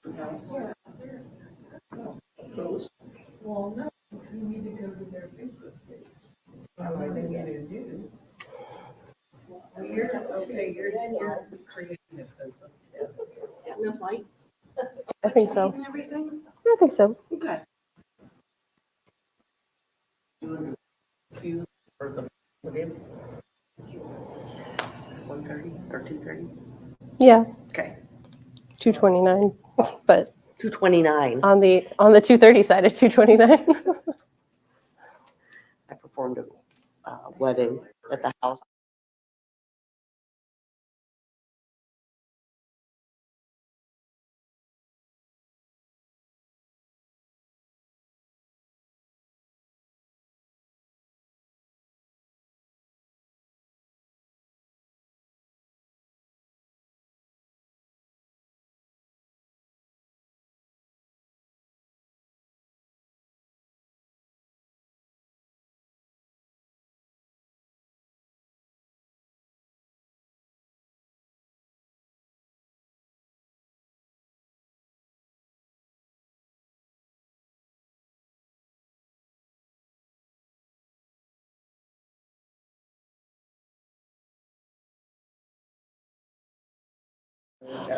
Well, no, you need to go to their Facebook page. What are they gonna do? Well, you're done, you're creating a post. Enough light? I think so. And everything? I think so. Okay. Cue for the positive. 1:30 or 2:30? Yeah, Okay. 2:29, but 2:29. on the 2:30 side of 2:29. I performed a wedding at the house.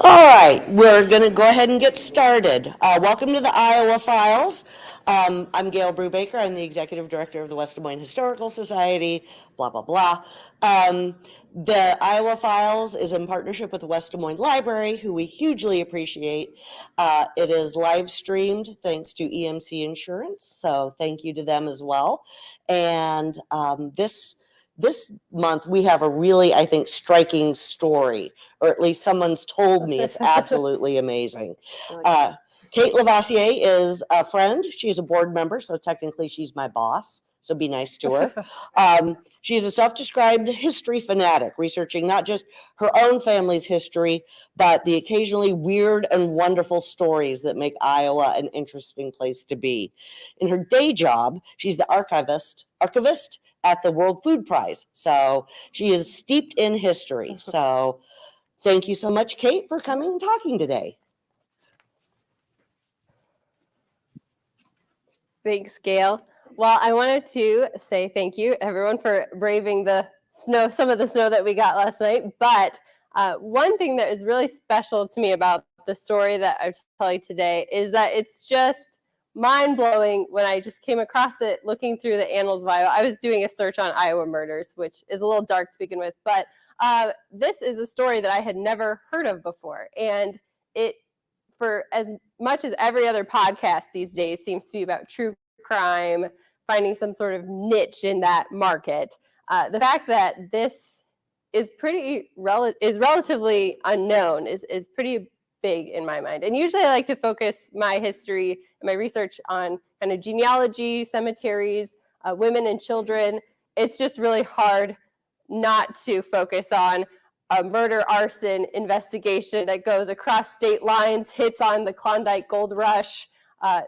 All right, we're going to go ahead and get started. Welcome to the Iowa Files. I'm Gail Brubaker. I'm the Executive Director of the West Des Moines Historical Society, blah, blah, blah. The Iowa Files is in partnership with the West Des Moines Library, who we hugely appreciate. It is live streamed thanks to EMC Insurance, so thank you to them as well. And this month, we have a really, I think, striking story, or at least someone's told me it's absolutely amazing. Kate Levasseur is a friend. She's a board member, so technically she's my boss, so be nice to her. She's a self-described history fanatic, researching not just her own family's history, but the occasionally weird and wonderful stories that make Iowa an interesting place to be. In her day job, she's the archivist at the World Food Prize. So she is steeped in history. So thank you so much, Kate, for coming and talking today. Thanks, Gail. Well, I wanted to say thank you, everyone, for braving the snow, some of the snow that we got last night. But one thing that is really special to me about the story that I tell you today is that it's just mind-blowing when I just came across it looking through the annals of Iowa. I was doing a search on Iowa murders, which is a little dark to begin with, but this is a story that I had never heard of before. And it, for as much as every other podcast these days seems to be about true crime, finding some sort of niche in that market, the fact that this is relatively unknown is pretty big in my mind. And usually I like to focus my history and my research on kind of genealogy, cemeteries, women and children. It's just really hard not to focus on a murder arson investigation that goes across state lines, hits on the Klondike Gold Rush.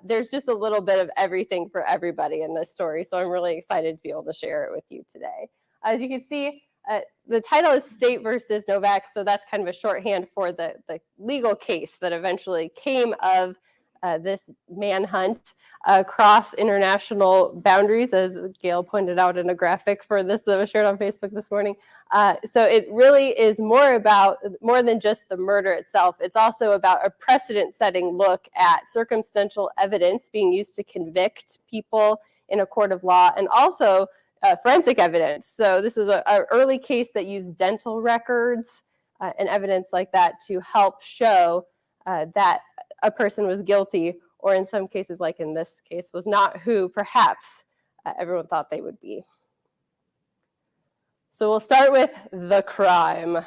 There's just a little bit of everything for everybody in this story. So I'm really excited to be able to share it with you today. As you can see, the title is State versus Novak, so that's kind of a shorthand for the legal case that eventually came of this manhunt across international boundaries, as Gail pointed out in a graphic for this that was shared on Facebook this morning. So it really is more than just the murder itself. It's also about a precedent-setting look at circumstantial evidence being used to convict people in a court of law, and also forensic evidence. So this is an early case that used dental records and evidence like that to help show that a person was guilty, or in some cases, like in this case, was not who perhaps everyone thought they would be. So we'll start with the crime.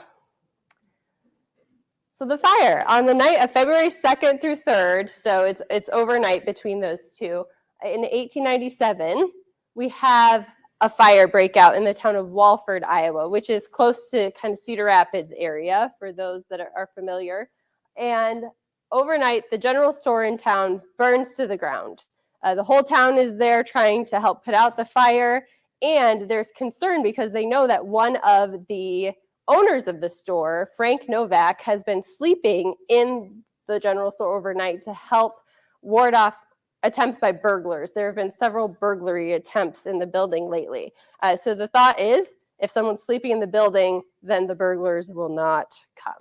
So the fire on the night of February 2nd through 3rd, so it's overnight between those two. In 1897, we have a fire breakout in the town of Walford, Iowa, which is close to kind of Cedar Rapids area for those that are familiar. And overnight, the general store in town burns to the ground. The whole town is there trying to help put out the fire, and there's concern because they know that one of the owners of the store, Frank Novak, has been sleeping in the general store overnight to help ward off attempts by burglars. There have been several burglary attempts in the building lately. So the thought is, if someone's sleeping in the building, then the burglars will not come.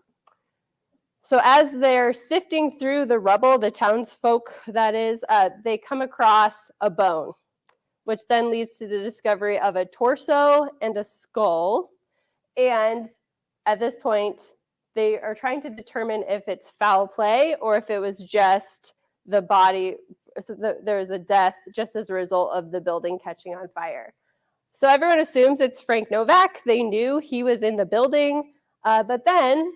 So as they're sifting through the rubble, the townsfolk, that is, they come across a bone, which then leads to the discovery of a torso and a skull. And at this point, they are trying to determine if it's foul play or if it was just the body, so there was a death just as a result of the building catching on fire. So everyone assumes it's Frank Novak. They knew he was in the building, but then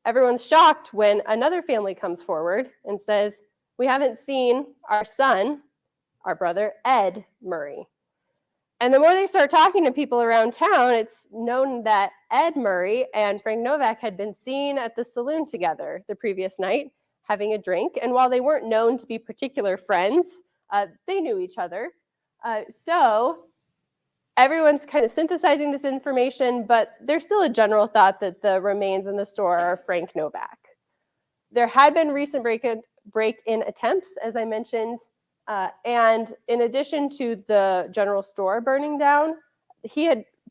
everyone's shocked when another family comes forward and says, we haven't seen our son, our brother, Ed Murray. And the more they start talking to people around town, it's known that Ed Murray and Frank Novak had been seen at the saloon together the previous night, having a drink. And while they weren't known to be particular friends, they knew each other. So everyone's kind of synthesizing this information, but there's still a general thought that the remains in the store are Frank Novak. There had been recent break-in attempts, as I mentioned, and in addition to the general store burning down,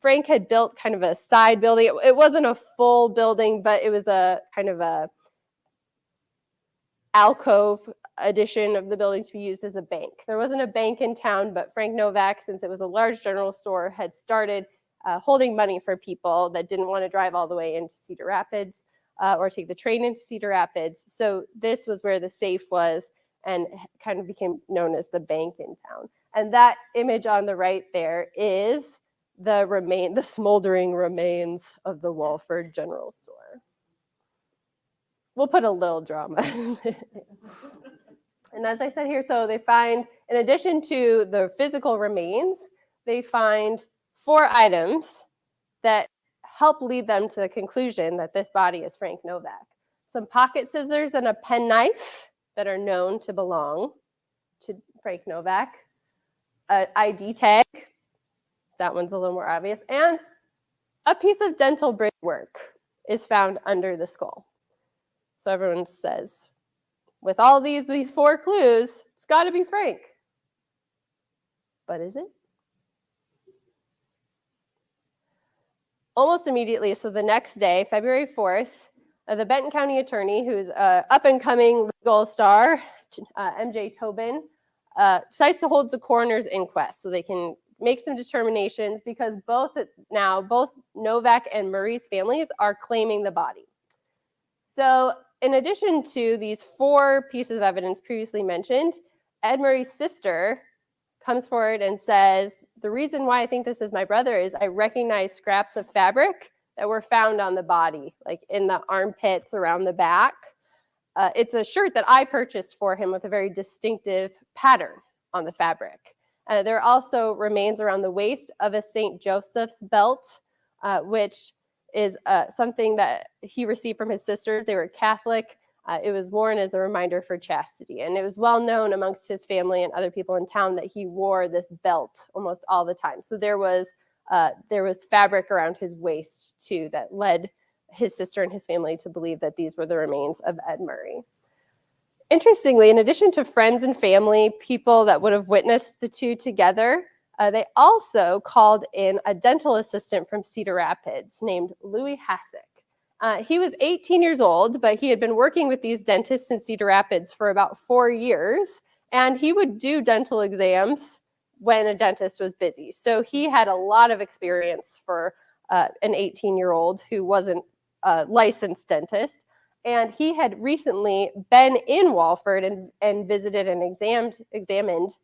Frank had built kind of a side building. It wasn't a full building, but it was a kind of a alcove addition of the building to be used as a bank. There wasn't a bank in town, but Frank Novak, since it was a large general store, had started holding money for people that didn't want to drive all the way into Cedar Rapids or take the train into Cedar Rapids. So this was where the safe was and kind of became known as the bank in town. And that image on the right there is the smoldering remains of the Walford General Store. We'll put a little drama. And as I said here, so they find, in addition to the physical remains, they find 4 items that help lead them to the conclusion that this body is Frank Novak. Some pocket scissors and a penknife that are known to belong to Frank Novak. An ID tag, that one's a little more obvious, and a piece of dental bridge work is found under the skull. So everyone says, with all these 4 clues, it's got to be Frank. But is it? Almost immediately, so the next day, February 4th, the Benton County attorney, who's an up-and-coming legal star, MJ Tobin, decides to hold the coroner's inquest so they can make some determinations, because both Novak and Murray's families are claiming the body. So in addition to these 4 pieces of evidence previously mentioned, Ed Murray's sister comes forward and says, the reason why I think this is my brother is I recognize scraps of fabric that were found on the body, like in the armpits around the back. It's a shirt that I purchased for him with a very distinctive pattern on the fabric. There are also remains around the waist of a St. Joseph's belt, which is something that he received from his sisters. They were Catholic. It was worn as a reminder for chastity. And it was well known amongst his family and other people in town that he wore this belt almost all the time. So there was fabric around his waist, too, that led his sister and his family to believe that these were the remains of Ed Murray. Interestingly, in addition to friends and family, people that would have witnessed the two together, they also called in a dental assistant from Cedar Rapids named Louis Hassick. He was 18 years old, but he had been working with these dentists in Cedar Rapids for about 4 years, and he would do dental exams when a dentist was busy. So he had a lot of experience for an 18-year-old who wasn't a licensed dentist. And he had recently been in Walford and visited and examined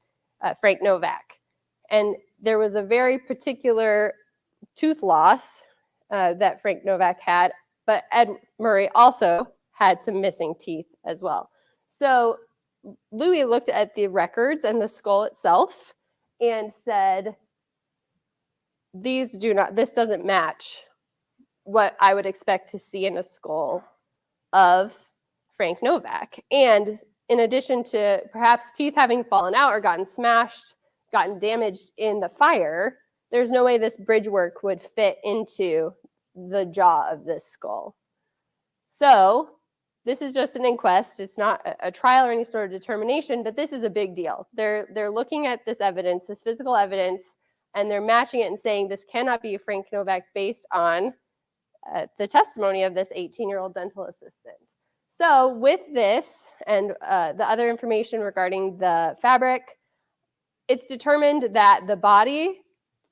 Frank Novak. And there was a very particular tooth loss that Frank Novak had, but Ed Murray also had some missing teeth as well. So Louis looked at the records and the skull itself and said, this doesn't match what I would expect to see in a skull of Frank Novak. And in addition to perhaps teeth having fallen out or gotten smashed, gotten damaged in the fire, there's no way this bridge work would fit into the jaw of this skull. So this is just an inquest. It's not a trial or any sort of determination, but this is a big deal. They're looking at this evidence, this physical evidence, and they're matching it and saying this cannot be Frank Novak based on the testimony of this 18-year-old dental assistant. So with this and the other information regarding the fabric, it's determined that the body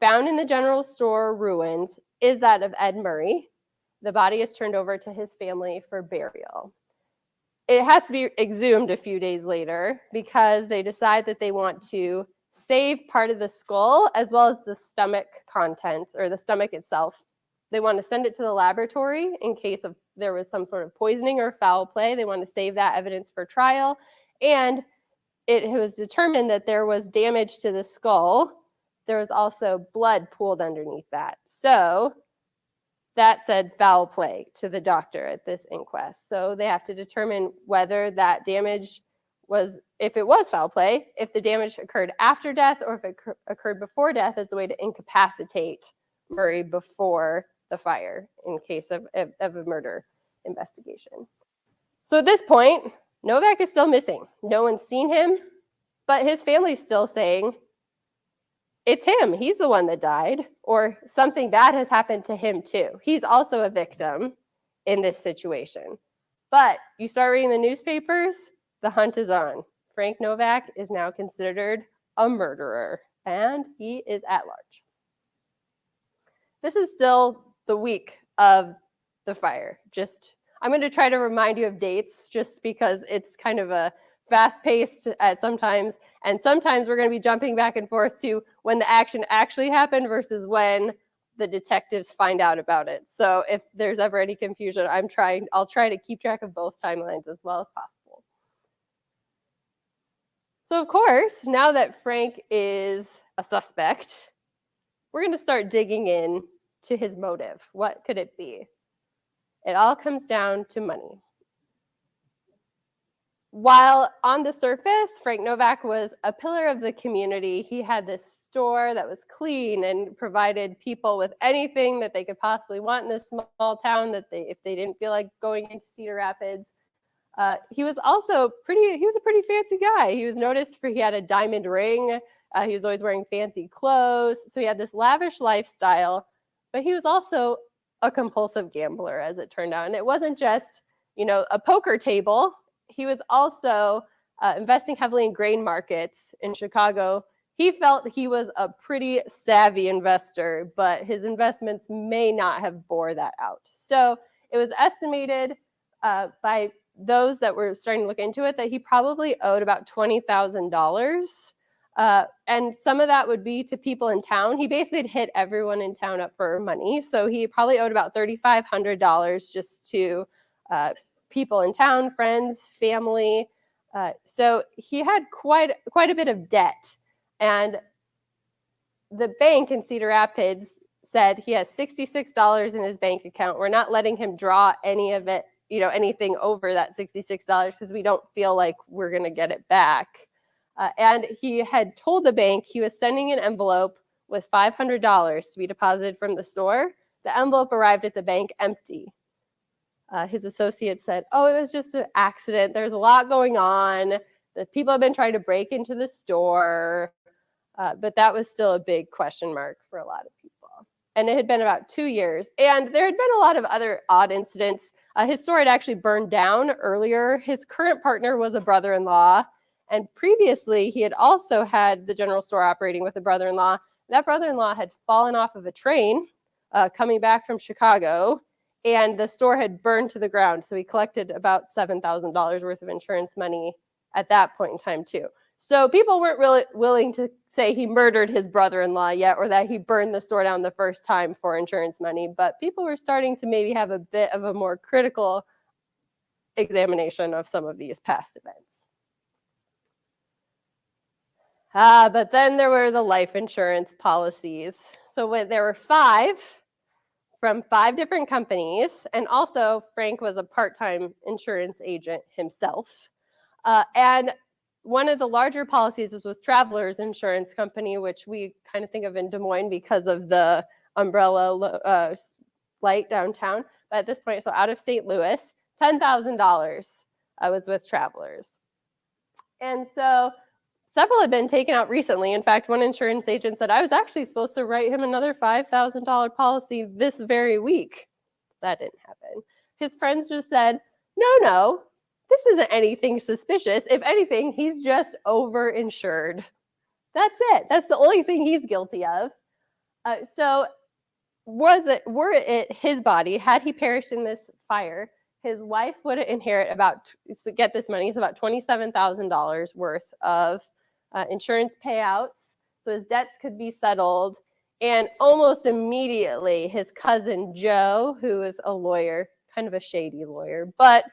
found in the general store ruins is that of Ed Murray. The body is turned over to his family for burial. It has to be exhumed a few days later because they decide that they want to save part of the skull as well as the stomach contents, or the stomach itself. They want to send it to the laboratory in case of there was some sort of poisoning or foul play. They want to save that evidence for trial. And it was determined that there was damage to the skull. There was also blood pooled underneath that. So that said foul play to the doctor at this inquest. So they have to determine whether that damage was, if it was foul play, if the damage occurred after death or if it occurred before death as a way to incapacitate Murray before the fire in case of a murder investigation. So at this point, Novak is still missing. No one's seen him, but his family's still saying, it's him. He's the one that died, or something bad has happened to him too. He's also a victim in this situation. But you start reading the newspapers, the hunt is on. Frank Novak is now considered a murderer, and he is at large. This is still the week of the fire. I'm going to try to remind you of dates just because it's kind of a fast-paced at sometimes, and sometimes we're going to be jumping back and forth to when the action actually happened versus when the detectives find out about it. So if there's ever any confusion, I'll try to keep track of both timelines as well as possible. So of course, now that Frank is a suspect, we're going to start digging in to his motive. What could it be? It all comes down to money. While on the surface, Frank Novak was a pillar of the community. He had this store that was clean and provided people with anything that they could possibly want in this small town that if they didn't feel like going into Cedar Rapids. He was a pretty fancy guy. He was noticed he had a diamond ring. He was always wearing fancy clothes. So he had this lavish lifestyle, but he was also a compulsive gambler, as it turned out. And it wasn't just, a poker table. He was also investing heavily in grain markets in Chicago. He felt he was a pretty savvy investor, but his investments may not have bore that out. So it was estimated by those that were starting to look into it that he probably owed about $20,000. And some of that would be to people in town. He basically had hit everyone in town up for money. So he probably owed about $3,500 just to people in town, friends, family. So he had quite a bit of debt. And the bank in Cedar Rapids said he has $66 in his bank account. We're not letting him draw any of it, anything over that $66 because we don't feel like we're going to get it back. And he had told the bank he was sending an envelope with $500 to be deposited from the store. The envelope arrived at the bank empty. His associate said, it was just an accident. There's a lot going on. The people have been trying to break into the store. But that was still a big question mark for a lot of people. And it had been about 2 years. And there had been a lot of other odd incidents. His store had actually burned down earlier. His current partner was a brother-in-law. And previously, he had also had the general store operating with a brother-in-law. That brother-in-law had fallen off of a train coming back from Chicago, and the store had burned to the ground. So he collected about $7,000 worth of insurance money at that point in time, too. So people weren't really willing to say he murdered his brother-in-law yet, or that he burned the store down the first time for insurance money. But people were starting to maybe have a bit of a more critical examination of some of these past events. But then there were the life insurance policies. So there were 5 from 5 different companies. And also Frank was a part-time insurance agent himself. And one of the larger policies was with Travelers Insurance Company, which we kind of think of in Des Moines because of the umbrella light downtown. But at this point, so out of St. Louis, $10,000 was with Travelers. And so several had been taken out recently. In fact, one insurance agent said, I was actually supposed to write him another $5,000 policy this very week. That didn't happen. His friends just said, no, this isn't anything suspicious. If anything, he's just overinsured. That's it. That's the only thing he's guilty of. So were it his body, had he perished in this fire, his wife would inherit about, so get this money, it's about $27,000 worth of insurance payouts. So his debts could be settled. And almost immediately, his cousin Joe, who is a lawyer, kind of a shady lawyer, but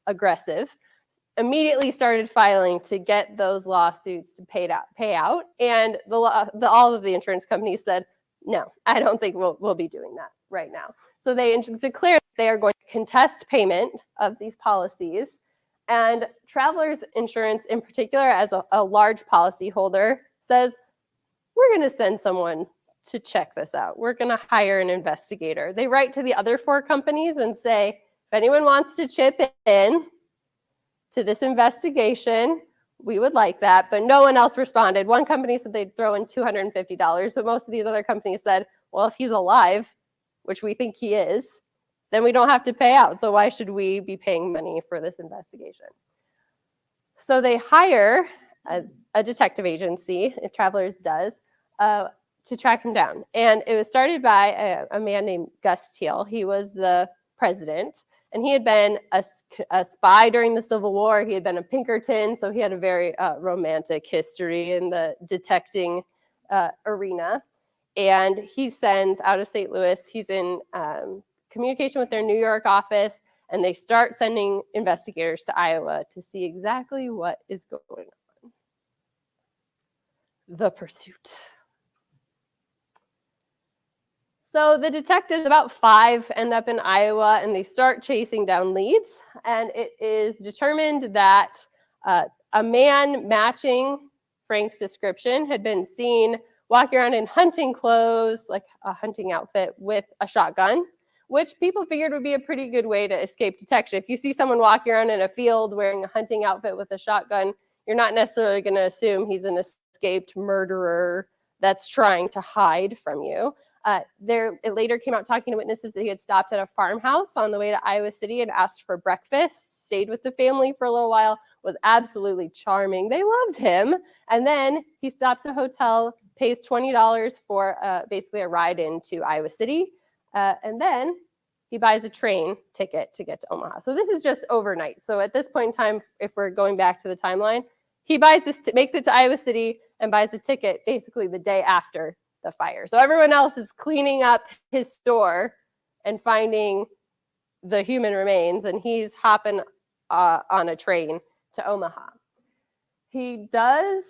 aggressive, immediately started filing to get those lawsuits to pay out. And all of the insurance companies said, no, I don't think we'll be doing that right now. So they declared they are going to contest payment of these policies. And Travelers Insurance in particular, as a large policy holder, says, we're going to send someone to check this out. We're going to hire an investigator. They write to the other 4 companies and say, if anyone wants to chip in to this investigation, we would like that. But no one else responded. One company said they'd throw in $250, but most of these other companies said, well, if he's alive, which we think he is, then we don't have to pay out. So why should we be paying money for this investigation? So they hire a detective agency, if Travelers does, to track him down. And it was started by a man named Gus Teal. He was the president, and he had been a spy during the Civil War. He had been a Pinkerton, so he had a very romantic history in the detecting arena. And he sends out of St. Louis, he's in communication with their New York office, and they start sending investigators to Iowa to see exactly what is going on. The pursuit. So the detectives, about 5, end up in Iowa, and they start chasing down leads. And it is determined that a man matching Frank's description had been seen walking around in hunting clothes, like a hunting outfit, with a shotgun, which people figured would be a pretty good way to escape detection. If you see someone walking around in a field wearing a hunting outfit with a shotgun, you're not necessarily going to assume he's an escaped murderer that's trying to hide from you. It later came out talking to witnesses that he had stopped at a farmhouse on the way to Iowa City and asked for breakfast, stayed with the family for a little while, was absolutely charming. They loved him. And then he stops at a hotel, pays $20 for basically a ride into Iowa City. And then he buys a train ticket to get to Omaha. So this is just overnight. So at this point in time, if we're going back to the timeline, he buys this, makes it to Iowa City and buys a ticket basically the day after the fire. So everyone else is cleaning up his store and finding the human remains, and he's hopping on a train to Omaha. He does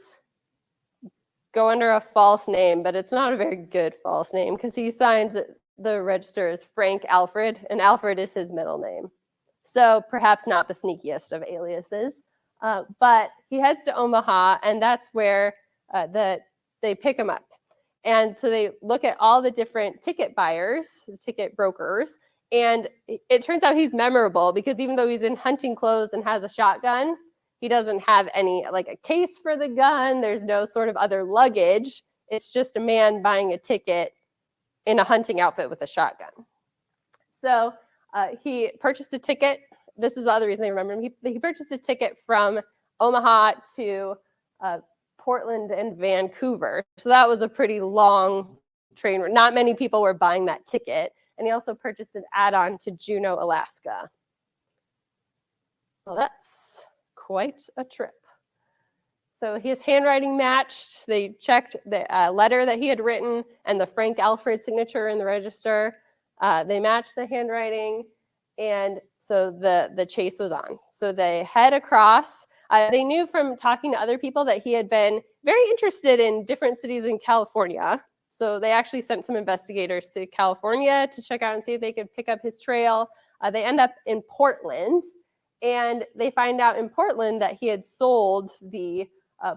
go under a false name, but it's not a very good false name because he signs the register as Frank Alfred, and Alfred is his middle name. So perhaps not the sneakiest of aliases, but he heads to Omaha, and that's where they pick him up. And so they look at all the different ticket buyers, ticket brokers, and it turns out he's memorable because even though he's in hunting clothes and has a shotgun, he doesn't have any, like a case for the gun. There's no sort of other luggage. It's just a man buying a ticket in a hunting outfit with a shotgun. So he purchased a ticket. This is the other reason they remember him. He purchased a ticket from Omaha to Portland and Vancouver. So that was a pretty long train. Not many people were buying that ticket. And he also purchased an add-on to Juneau, Alaska. Well, that's quite a trip. So his handwriting matched. They checked the letter that he had written and the Frank Alfred signature in the register. They matched the handwriting, and so the chase was on. So they head across. They knew from talking to other people that he had been very interested in different cities in California. So they actually sent some investigators to California to check out and see if they could pick up his trail. They end up in Portland, and they find out in Portland that he had sold the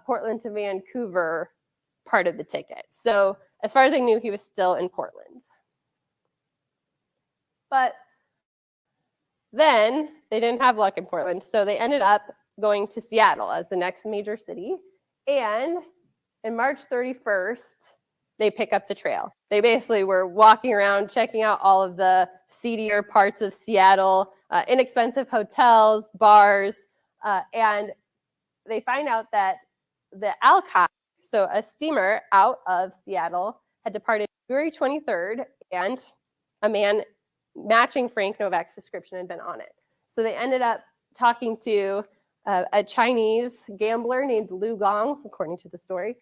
Portland to Vancouver part of the ticket. So as far as they knew, he was still in Portland. But Then they didn't have luck in Portland, so they ended up going to Seattle as the next major city. And in March 31st, they pick up the trail. They basically were walking around, checking out all of the seedier parts of Seattle, inexpensive hotels, bars, and they find out that the Alki, so a steamer out of Seattle, had departed February 23rd, and a man matching Frank Novak's description had been on it. So they ended up talking to a Chinese gambler named Lu Gong, according to the story.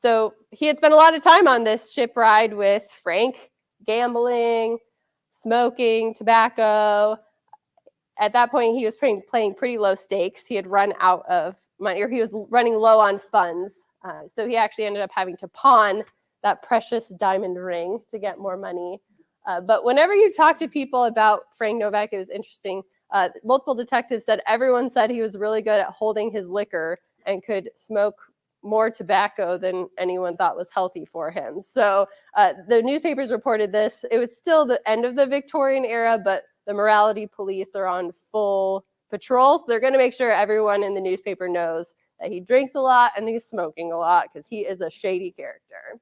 So he had spent a lot of time on this ship ride with Frank, gambling, smoking, tobacco. At that point, he was playing pretty low stakes. He had run out of money, or he was running low on funds. So he actually ended up having to pawn that precious diamond ring to get more money. But whenever you talk to people about Frank Novak, it was interesting. Multiple detectives said everyone said he was really good at holding his liquor and could smoke more tobacco than anyone thought was healthy for him. So the newspapers reported this. It was still the end of the Victorian era, but the morality police are on full patrol. So they're going to make sure everyone in the newspaper knows that he drinks a lot and he's smoking a lot because he is a shady character.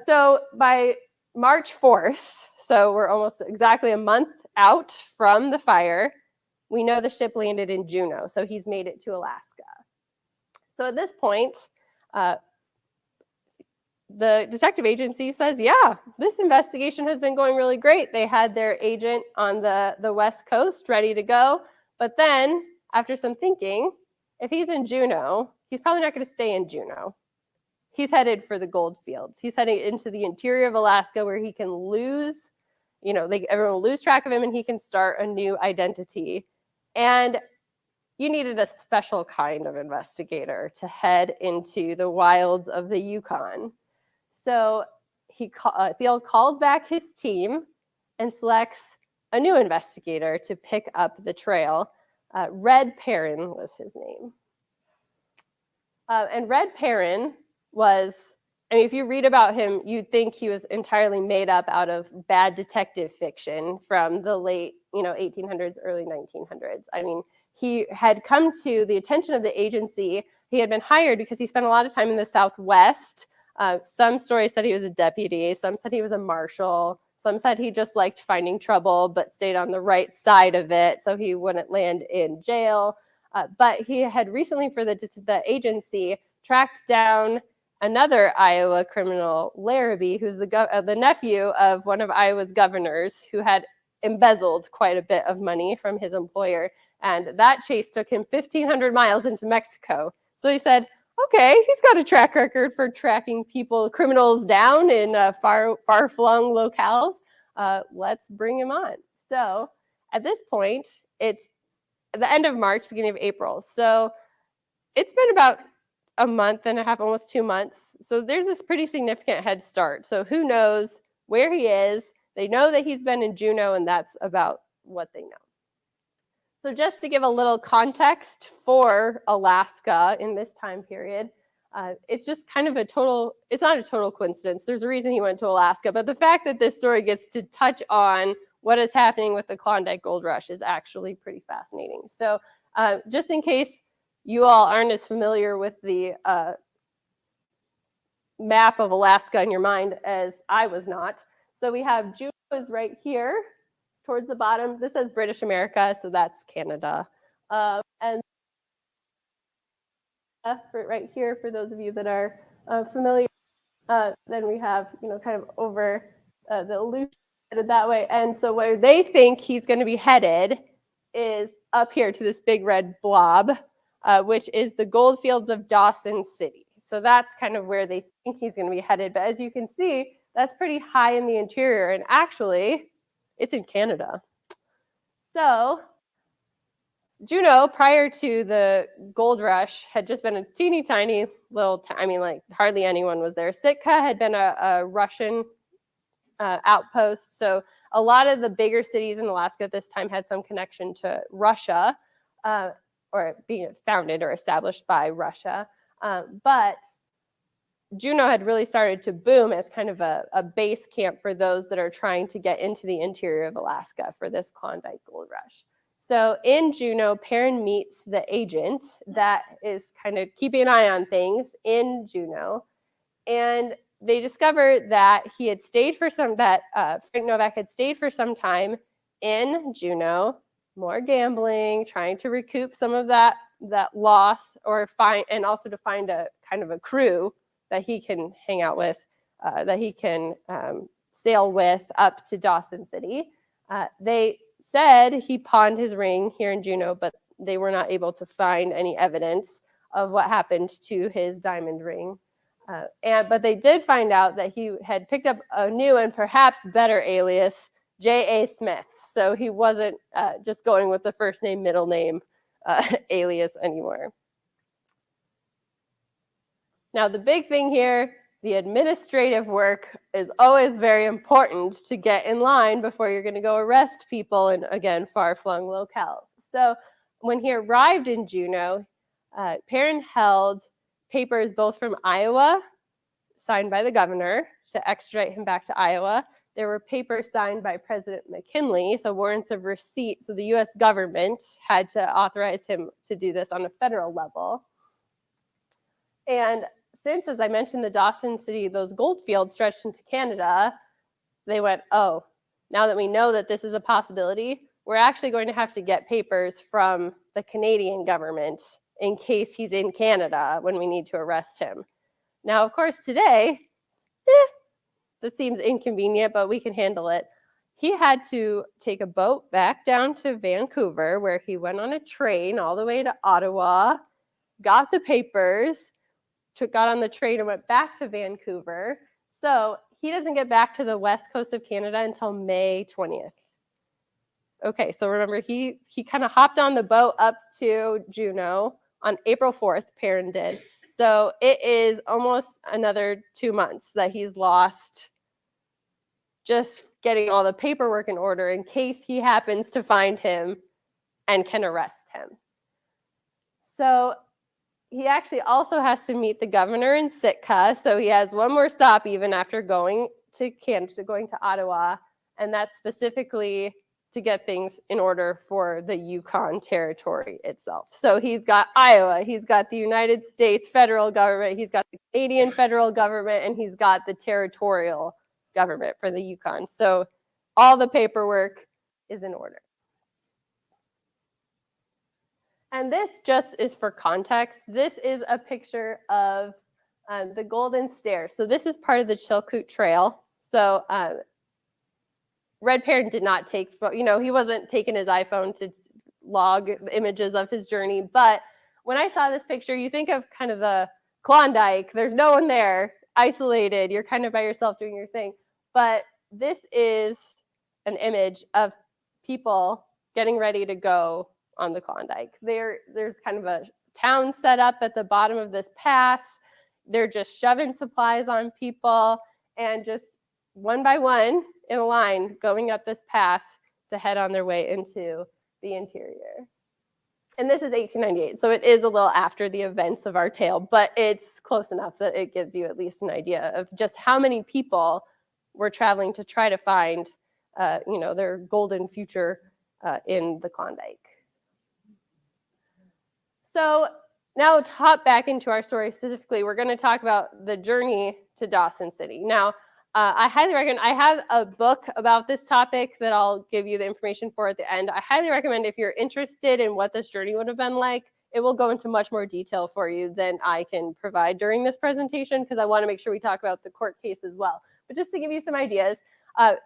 So by March 4th, so we're almost exactly a month out from the fire, we know the ship landed in Juneau. So he's made it to Alaska. So at this point, the detective agency says, yeah, this investigation has been going really great. They had their agent on the West Coast ready to go. But then, after some thinking, if he's in Juneau, he's probably not going to stay in Juneau. He's headed for the gold fields. He's heading into the interior of Alaska where he can lose, everyone will lose track of him and he can start a new identity. And you needed a special kind of investigator to head into the wilds of the Yukon. So Thiel calls back his team and selects a new investigator to pick up the trail. Red Perrin was his name. And Red Perrin was, if you read about him, you'd think he was entirely made up out of bad detective fiction from the late, 1800s, early 1900s. He had come to the attention of the agency. He had been hired because he spent a lot of time in the Southwest. Some stories said he was a deputy. Some said he was a marshal. Some said he just liked finding trouble but stayed on the right side of it so he wouldn't land in jail. But he had recently, for the agency, tracked down another Iowa criminal, Larrabee, who's the nephew of one of Iowa's governors who had embezzled quite a bit of money from his employer. And that chase took him 1,500 miles into Mexico. So he said, okay, he's got a track record for tracking criminals down in far-flung locales. Let's bring him on. So at this point, it's the end of March, beginning of April. So it's been about a month and a half, almost 2 months. So there's this pretty significant head start. So who knows where he is? They know that he's been in Juneau, and that's about what they know. So just to give a little context for Alaska in this time period, it's just kind of it's not a total coincidence. There's a reason he went to Alaska, but the fact that this story gets to touch on what is happening with the Klondike Gold Rush is actually pretty fascinating. So just in case you all aren't as familiar with the map of Alaska in your mind as I was not. So we have Juneau is right here towards the bottom. This says British America, so that's Canada. And right here, for those of you that are familiar, then we have, kind of over the Aleutian headed that way. And so where they think he's going to be headed is up here to this big red blob, which is the gold fields of Dawson City. So that's kind of where they think he's going to be headed. But as you can see, that's pretty high in the interior. And actually, it's in Canada. So Juneau, prior to the gold rush, had just been a teeny tiny little, hardly anyone was there. Sitka had been a Russian outpost. So a lot of the bigger cities in Alaska at this time had some connection to Russia, or being founded or established by Russia. But Juneau had really started to boom as kind of a base camp for those that are trying to get into the interior of Alaska for this Klondike gold rush. So in Juneau, Perrin meets the agent that is kind of keeping an eye on things in Juneau. And they discover that he had stayed for Frank Novak had stayed for some time in Juneau, more gambling, trying to recoup some of that loss, and also to find a kind of a crew that he can hang out with, that he can sail with up to Dawson City. They said he pawned his ring here in Juneau, but they were not able to find any evidence of what happened to his diamond ring. But they did find out that he had picked up a new and perhaps better alias, J.A. Smith. So he wasn't just going with the first name, middle name alias anymore. Now, the big thing here, the administrative work is always very important to get in line before you're going to go arrest people in, again, far-flung locales. So when he arrived in Juneau, Perrin held papers both from Iowa, signed by the governor to extradite him back to Iowa. There were papers signed by President McKinley, so warrants of receipt. So the U.S. government had to authorize him to do this on a federal level. And since, as I mentioned, the Dawson City, those gold fields stretched into Canada, they went, oh, now that we know that this is a possibility, we're actually going to have to get papers from the Canadian government in case he's in Canada when we need to arrest him. Now, of course, today, that seems inconvenient, but we can handle it. He had to take a boat back down to Vancouver, where he went on a train all the way to Ottawa, got the papers, got on the train and went back to Vancouver. So he doesn't get back to the west coast of Canada until May 20th. Okay, so remember, he kind of hopped on the boat up to Juneau on April 4th, Perrin did. So it is almost another 2 months that he's lost just getting all the paperwork in order in case he happens to find him and can arrest him. So he actually also has to meet the governor in Sitka. So he has one more stop even after going to Canada, going to Ottawa, and that's specifically to get things in order for the Yukon territory itself. So he's got Iowa, he's got the United States federal government, he's got the Canadian federal government, and he's got the territorial government for the Yukon. So all the paperwork is in order. And this just is for context. This is a picture of the Golden Stairs. So this is part of the Chilkoot Trail. So Red Perrin did not take, he wasn't taking his iPhone to log images of his journey. But when I saw this picture, you think of kind of the Klondike. There's no one there, isolated. You're kind of by yourself doing your thing. But this is an image of people getting ready to go on the Klondike. There's kind of a town set up at the bottom of this pass. They're just shoving supplies on people and just one by one in a line going up this pass to head on their way into the interior. And this is 1898, so it is a little after the events of our tale, but it's close enough that it gives you at least an idea of just how many people were traveling to try to find, their golden future in the Klondike. So now to hop back into our story specifically, we're going to talk about the journey to Dawson City. Now, I highly recommend, I have a book about this topic that I'll give you the information for at the end. I highly recommend if you're interested in what this journey would have been like, it will go into much more detail for you than I can provide during this presentation because I want to make sure we talk about the court case as well. But just to give you some ideas,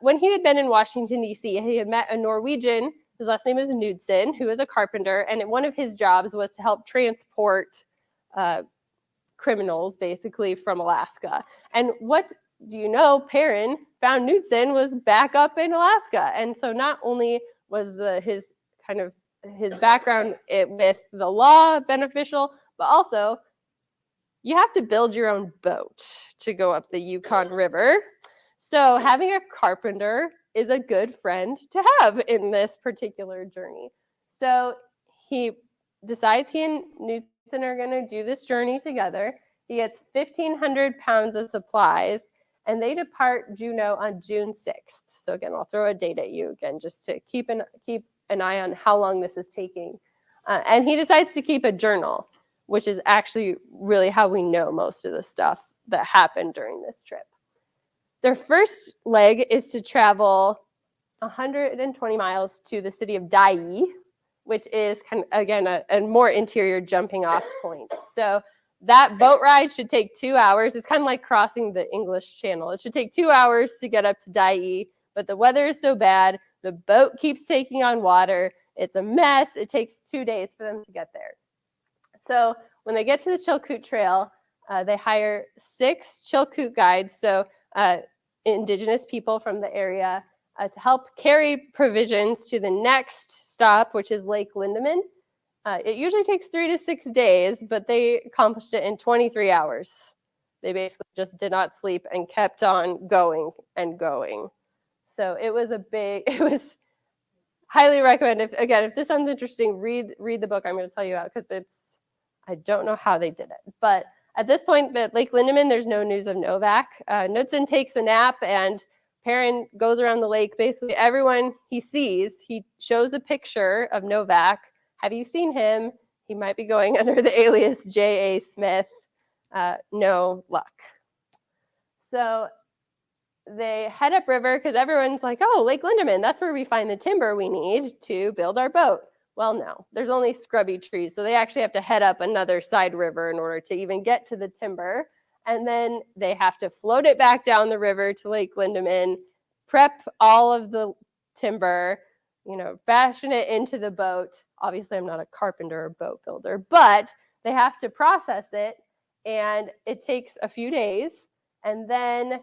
when he had been in Washington, D.C., he had met a Norwegian, his last name is Knudsen, who is a carpenter, and one of his jobs was to help transport criminals, basically, from Alaska. And what do you know, Perrin found Knudsen was back up in Alaska. And so not only was his background with the law beneficial, but also you have to build your own boat to go up the Yukon River. So having a carpenter is a good friend to have in this particular journey. So he decides he and Knudsen are going to do this journey together. He gets 1,500 pounds of supplies, and they depart Juneau on June 6th. So again, I'll throw a date at you again, just to keep an eye on how long this is taking. And he decides to keep a journal, which is actually really how we know most of the stuff that happened during this trip. Their first leg is to travel 120 miles to the city of Dyea, which is kind of, again, a more interior jumping off point. So that boat ride should take 2 hours. It's kind of like crossing the English Channel. It should take 2 hours to get up to Dyea, but the weather is so bad, the boat keeps taking on water. It's a mess. It takes 2 days for them to get there. So when they get to the Chilkoot Trail, they hire 6 Chilkoot guides, so indigenous people from the area, to help carry provisions to the next stop, which is Lake Lindeman. It usually takes 3 to 6 days, but they accomplished it in 23 hours. They basically just did not sleep and kept on going and going. So it was highly recommend. If this sounds interesting, read the book I'm going to tell you about, because I don't know how they did it. But at this point, at Lake Lindeman, there's no news of Novak. Knudsen takes a nap, and Perrin goes around the lake. Basically, everyone he sees, he shows a picture of Novak. Have you seen him? He might be going under the alias J.A. Smith. No luck. So they head upriver because everyone's like, oh, Lake Lindeman, that's where we find the timber we need to build our boat. Well, no, there's only scrubby trees. So they actually have to head up another side river in order to even get to the timber. And then they have to float it back down the river to Lake Lindeman, prep all of the timber, fashion it into the boat. Obviously, I'm not a carpenter or boat builder, but they have to process it, and it takes a few days, and then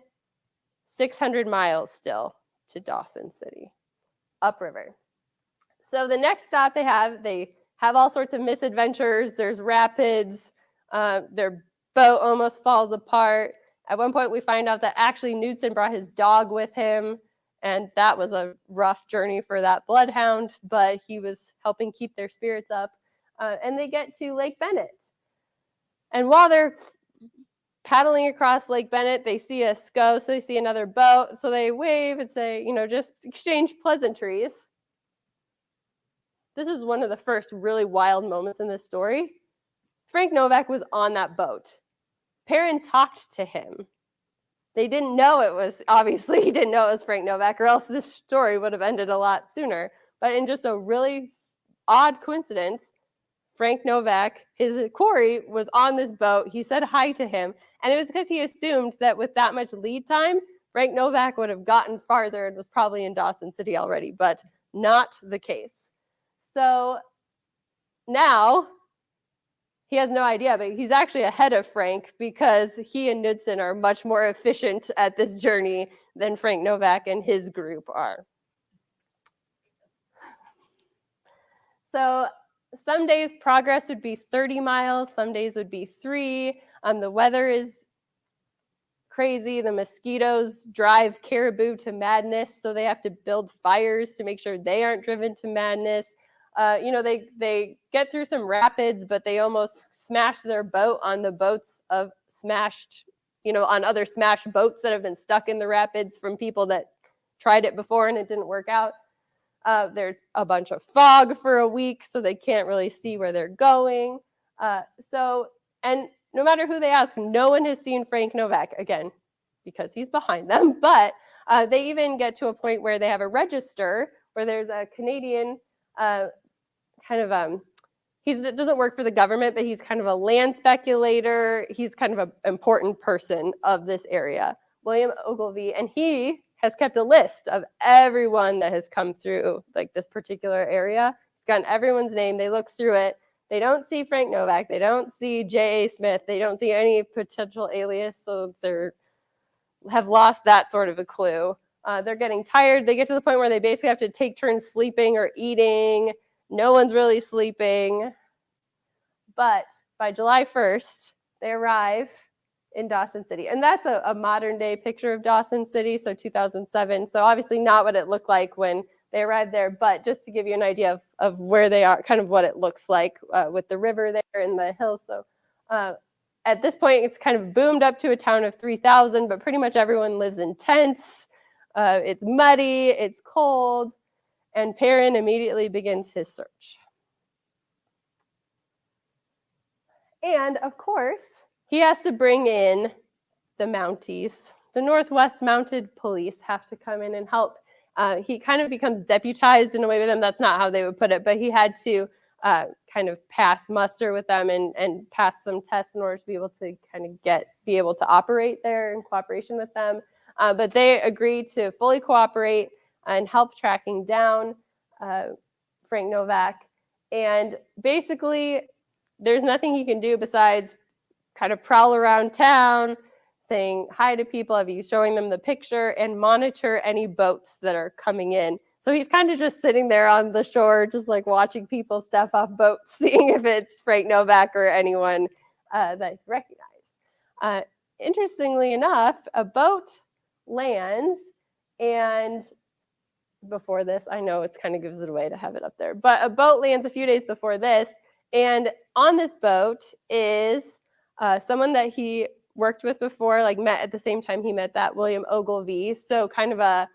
600 miles still to Dawson City, upriver. So the next stop they have all sorts of misadventures. There's rapids. Their boat almost falls apart. At one point, we find out that actually Knudsen brought his dog with him, and that was a rough journey for that bloodhound, but he was helping keep their spirits up. And they get to Lake Bennett. And while they're paddling across Lake Bennett, they see a SCO, so they see another boat, so they wave and say, just exchange pleasantries. This is one of the first really wild moments in this story. Frank Novak was on that boat. Perrin talked to him. They didn't know he didn't know it was Frank Novak, or else this story would have ended a lot sooner. But in just a really odd coincidence, Frank Novak, his quarry, was on this boat. He said hi to him, and it was because he assumed that with that much lead time, Frank Novak would have gotten farther and was probably in Dawson City already, but not the case. So now he has no idea, but he's actually ahead of Frank because he and Knudsen are much more efficient at this journey than Frank Novak and his group are. So some days progress would be 30 miles, some days would be 3. The weather is crazy. The mosquitoes drive caribou to madness, so they have to build fires to make sure they aren't driven to madness. They get through some rapids, but they almost smash their boat on the boats of smashed, on other smashed boats that have been stuck in the rapids from people that tried it before and it didn't work out. There's a bunch of fog for a week, so they can't really see where they're going. And no matter who they ask, no one has seen Frank Novak, again, because he's behind them. But they even get to a point where they have a register where there's a Canadian he doesn't work for the government, but he's kind of a land speculator. He's kind of an important person of this area, William Ogilvie, and he has kept a list of everyone that has come through this particular area. He's gotten everyone's name. They look through it. They don't see Frank Novak. They don't see J.A. Smith. They don't see any potential alias, so they have lost that sort of a clue. They're getting tired. They get to the point where they basically have to take turns sleeping or eating. No one's really sleeping. But by July 1st, they arrive in Dawson City. And that's a modern day picture of Dawson City, so 2007. So obviously not what it looked like when they arrived there, but just to give you an idea of where they are, kind of what it looks like with the river there and the hills. So At this point, it's kind of boomed up to a town of 3,000, but pretty much everyone lives in tents. It's muddy, it's cold, and Perrin immediately begins his search. And of course, he has to bring in the Mounties. The Northwest Mounted Police have to come in and help. He kind of becomes deputized in a way with them. That's not how they would put it, but he had to kind of pass muster with them and pass some tests in order to be able to kind of be able to operate there in cooperation with them. But they agreed to fully cooperate and help tracking down Frank Novak. And basically, there's nothing he can do besides kind of prowl around town, saying hi to people, showing them the picture, and monitor any boats that are coming in. So he's kind of just sitting there on the shore, just like watching people step off boats, seeing if it's Frank Novak or anyone that he recognized. Interestingly enough, a boat lands, and before this, I know it kind of gives it away to have it up there, but a boat lands a few days before this, and on this boat is someone that he worked with before, like met at the same time he met that William Ogilvie, so kind of a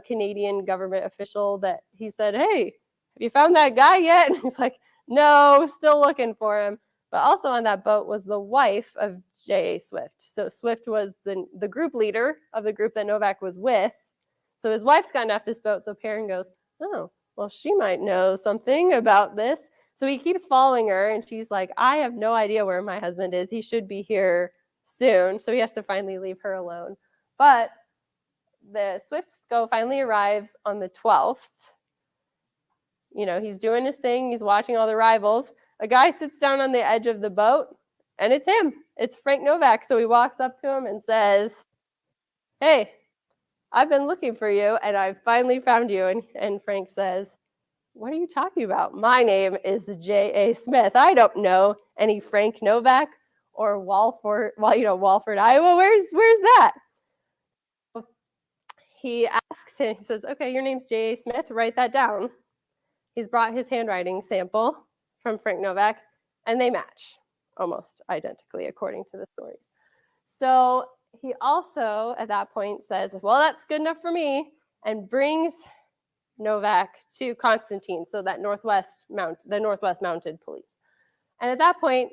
Canadian government official that he said, hey, have you found that guy yet? And he's like, no, still looking for him. But also on that boat was the wife of J.A. Swift. So Swift was the group leader of the group that Novak was with. So his wife's gotten off this boat. So Perrin goes, oh, well, she might know something about this. So he keeps following her, and she's like, I have no idea where my husband is. He should be here soon. So he has to finally leave her alone. But the Swift finally arrives on the 12th. He's doing his thing. He's watching all the rivals. A guy sits down on the edge of the boat, and it's him. It's Frank Novak. So he walks up to him and says, hey, I've been looking for you, and I finally found you. And Frank says, what are you talking about? My name is J.A. Smith. I don't know any Frank Novak or Walford, Iowa. Where's that? He asks him, he says, okay, your name's J.A. Smith, write that down. He's brought his handwriting sample from Frank Novak, and they match almost identically according to the story. So he also, at that point, says, well, that's good enough for me, and brings Novak to Constantine, so that the Northwest Mounted Police. And at that point,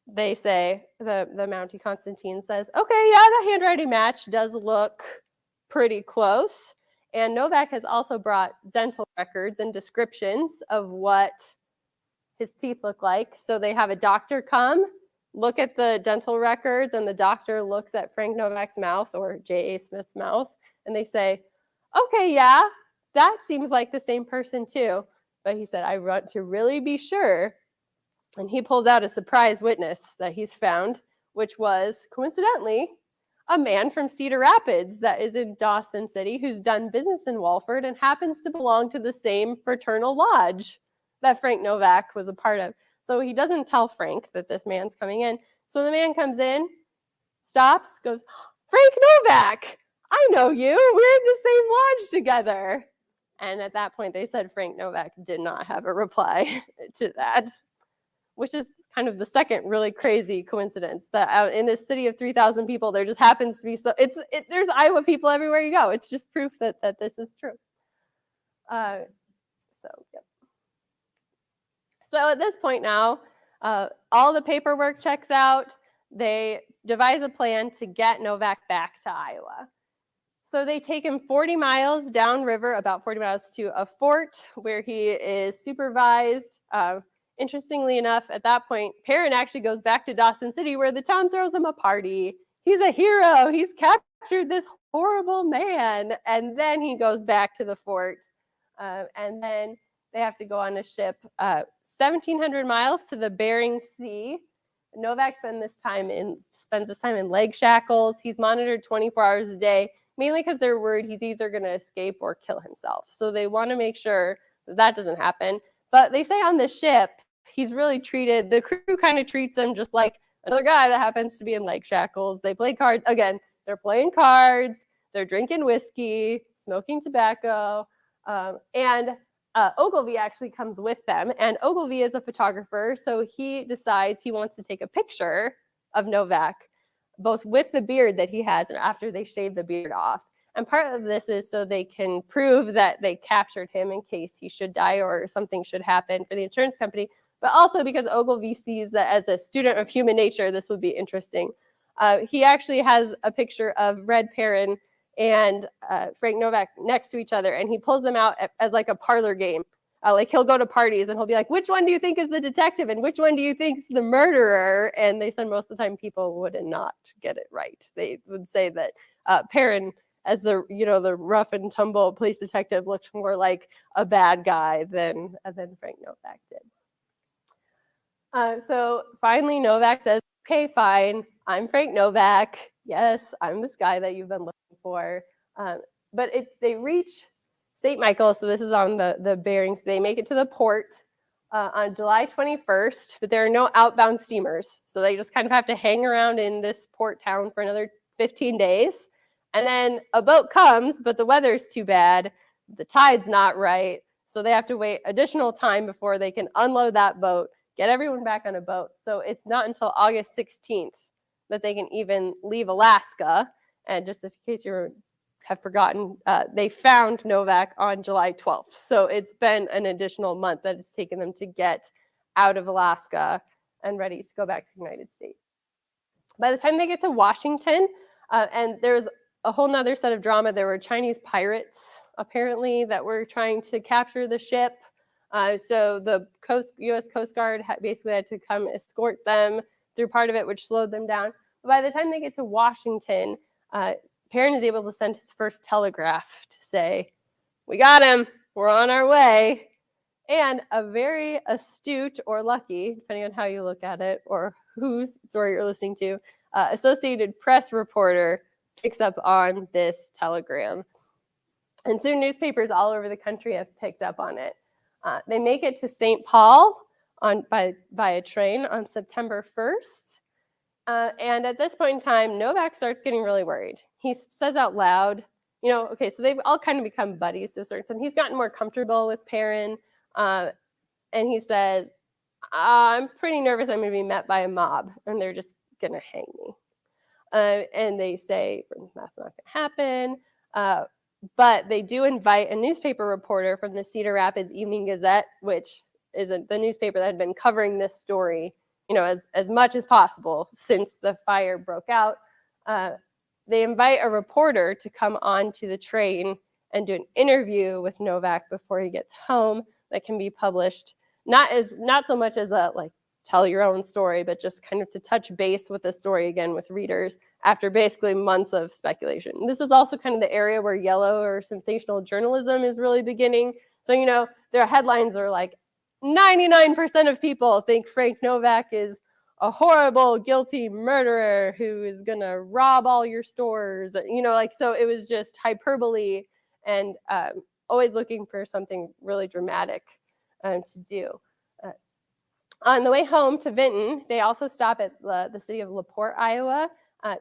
they say, the Mountie Constantine says, okay, yeah, the handwriting match does look pretty close. And Novak has also brought dental records and descriptions of what his teeth look like. So they have a doctor come, look at the dental records, and the doctor looks at Frank Novak's mouth, or J.A. Smith's mouth, and they say, okay, yeah, that seems like the same person too. But he said, I want to really be sure. And he pulls out a surprise witness that he's found, which was, coincidentally, a man from Cedar Rapids that is in Dawson City who's done business in Walford and happens to belong to the same fraternal lodge that Frank Novak was a part of. So he doesn't tell Frank that this man's coming in. So the man comes in, stops, goes, Frank Novak, I know you. We're in the same lodge together. And at that point, they said Frank Novak did not have a reply to that, which is kind of the second really crazy coincidence that out in this city of 3,000 people, there just happens to be there's Iowa people everywhere you go. It's just proof that this is true. Yep. So at this point now, all the paperwork checks out. They devise a plan to get Novak back to Iowa. So they take him 40 miles downriver, about 40 miles to a fort where he is supervised. Interestingly enough, at that point, Perrin actually goes back to Dawson City where the town throws him a party. He's a hero. He's captured this horrible man. And then he goes back to the fort. And then they have to go on a ship 1,700 miles to the Bering Sea. Novak spends this time in leg shackles. He's monitored 24 hours a day, mainly because they're worried he's either going to escape or kill himself. So they want to make sure that doesn't happen. But they say on the ship, he's really treated, the crew kind of treats him just like another guy that happens to be in leg shackles. They play cards. Again, they're playing cards. They're drinking whiskey, smoking tobacco. And Ogilvie actually comes with them. And Ogilvie is a photographer. So he decides he wants to take a picture of Novak, both with the beard that he has and after they shave the beard off. And part of this is so they can prove that they captured him in case he should die or something should happen for the insurance company, but also because Ogilvy sees that as a student of human nature, this would be interesting. He actually has a picture of Red Perrin and Frank Novak next to each other, and he pulls them out as like a parlor game. Like he'll go to parties and he'll be like, which one do you think is the detective and which one do you think is the murderer? And they said most of the time people would not get it right. They would say that Perrin, as the rough and tumble police detective, looked more like a bad guy than Frank Novak did. So finally Novak says, okay, fine, I'm Frank Novak. Yes, I'm this guy that you've been looking for. But they reach St. Michael, so this is on the bearings. They make it to the port on July 21st, but there are no outbound steamers. So they just kind of have to hang around in this port town for another 15 days. And then a boat comes, but the weather's too bad. The tide's not right. So they have to wait additional time before they can unload that boat, get everyone back on a boat. So it's not until August 16th that they can even leave Alaska. And just in case you have forgotten, they found Novak on July 12th. So it's been an additional month that it's taken them to get out of Alaska and ready to go back to the United States. By the time they get to Washington, and there's a whole nother set of drama. There were Chinese pirates, apparently, that were trying to capture the ship. So the U.S. Coast Guard basically had to come escort them through part of it, which slowed them down. But by the time they get to Washington, Perrin is able to send his first telegraph to say, we got him, we're on our way. And a very astute or lucky, depending on how you look at it or whose story you're listening to, Associated Press reporter picks up on this telegram. And soon newspapers all over the country have picked up on it. They make it to St. Paul by a train on September 1st. And at this point in time, Novak starts getting really worried. He says out loud, okay, so they've all kind of become buddies to a certain extent. He's gotten more comfortable with Perrin. And he says, I'm pretty nervous I'm going to be met by a mob and they're just going to hang me. And they say, that's not going to happen. But they do invite a newspaper reporter from the Cedar Rapids Evening Gazette, which is the newspaper that had been covering this story, as much as possible since the fire broke out. They invite a reporter to come onto the train and do an interview with Novak before he gets home that can be published, not so much as a tell your own story, but just kind of to touch base with the story again with readers after basically months of speculation. And this is also kind of the area where yellow or sensational journalism is really beginning. So, their headlines are like 99% of people think Frank Novak is a horrible, guilty murderer who is going to rob all your stores. So it was just hyperbole and always looking for something really dramatic to do. On the way home to Vinton, they also stop at the city of Fort Iowa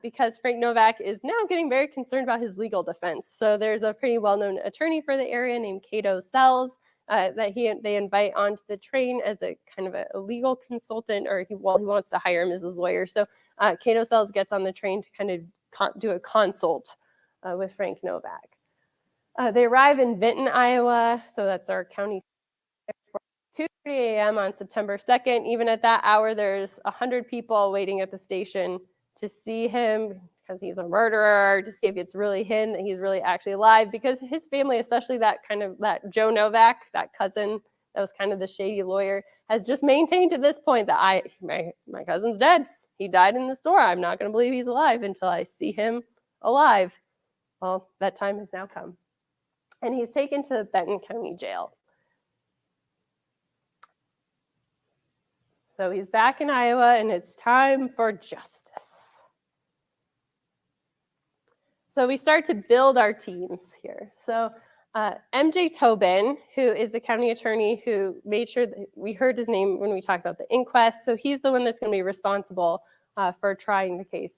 because Frank Novak is now getting very concerned about his legal defense. So there's a pretty well-known attorney for the area named Kate Levasseur that they invite onto the train as a kind of a legal consultant, or he wants to hire him as his lawyer. So Kate Levasseur gets on the train to kind of do a consult with Frank Novak. They arrive in Vinton, Iowa, so that's our county. 2:30 a.m. on September 2nd. Even at that hour, there's 100 people waiting at the station to see him because he's a murderer, to see if it's really him, that he's really actually alive, because his family, especially that Joe Novak, that cousin that was kind of the shady lawyer, has just maintained to this point that my cousin's dead. He died in the store. I'm not going to believe he's alive until I see him alive. Well, that time has now come. And he's taken to the Benton County Jail. So he's back in Iowa, and it's time for justice. So we start to build our teams here. So MJ Tobin, who is the county attorney who made sure that we heard his name when we talked about the inquest. So he's the one that's going to be responsible for trying the case.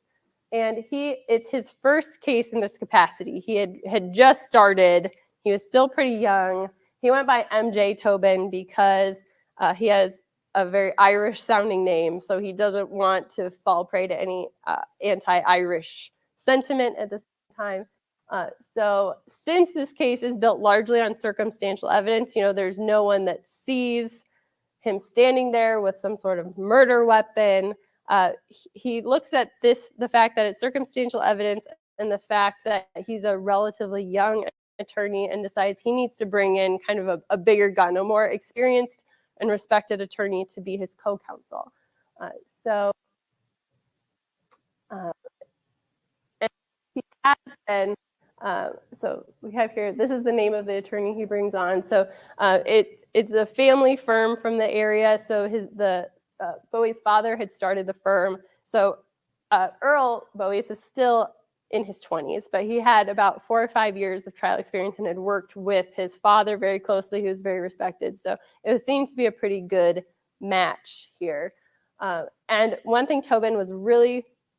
And it's his first case in this capacity. He had just started. He was still pretty young. He went by MJ Tobin because he has a very Irish sounding name, so he doesn't want to fall prey to any anti-Irish sentiment at this time. So since this case is built largely on circumstantial evidence, there's no one that sees him standing there with some sort of murder weapon. He looks at the fact that it's circumstantial evidence and the fact that he's a relatively young attorney, and decides he needs to bring in kind of a bigger gun, a more experienced and respected attorney to be his co-counsel. And he has been, so we have here, this is the name of the attorney he brings on. So it's a family firm from the area. So Bowie's father had started the firm. So Earl Bowies is still in his 20s, but he had about 4 or 5 years of trial experience and had worked with his father very closely, who was very respected. So it seemed to be a pretty good match here. And one thing Tobin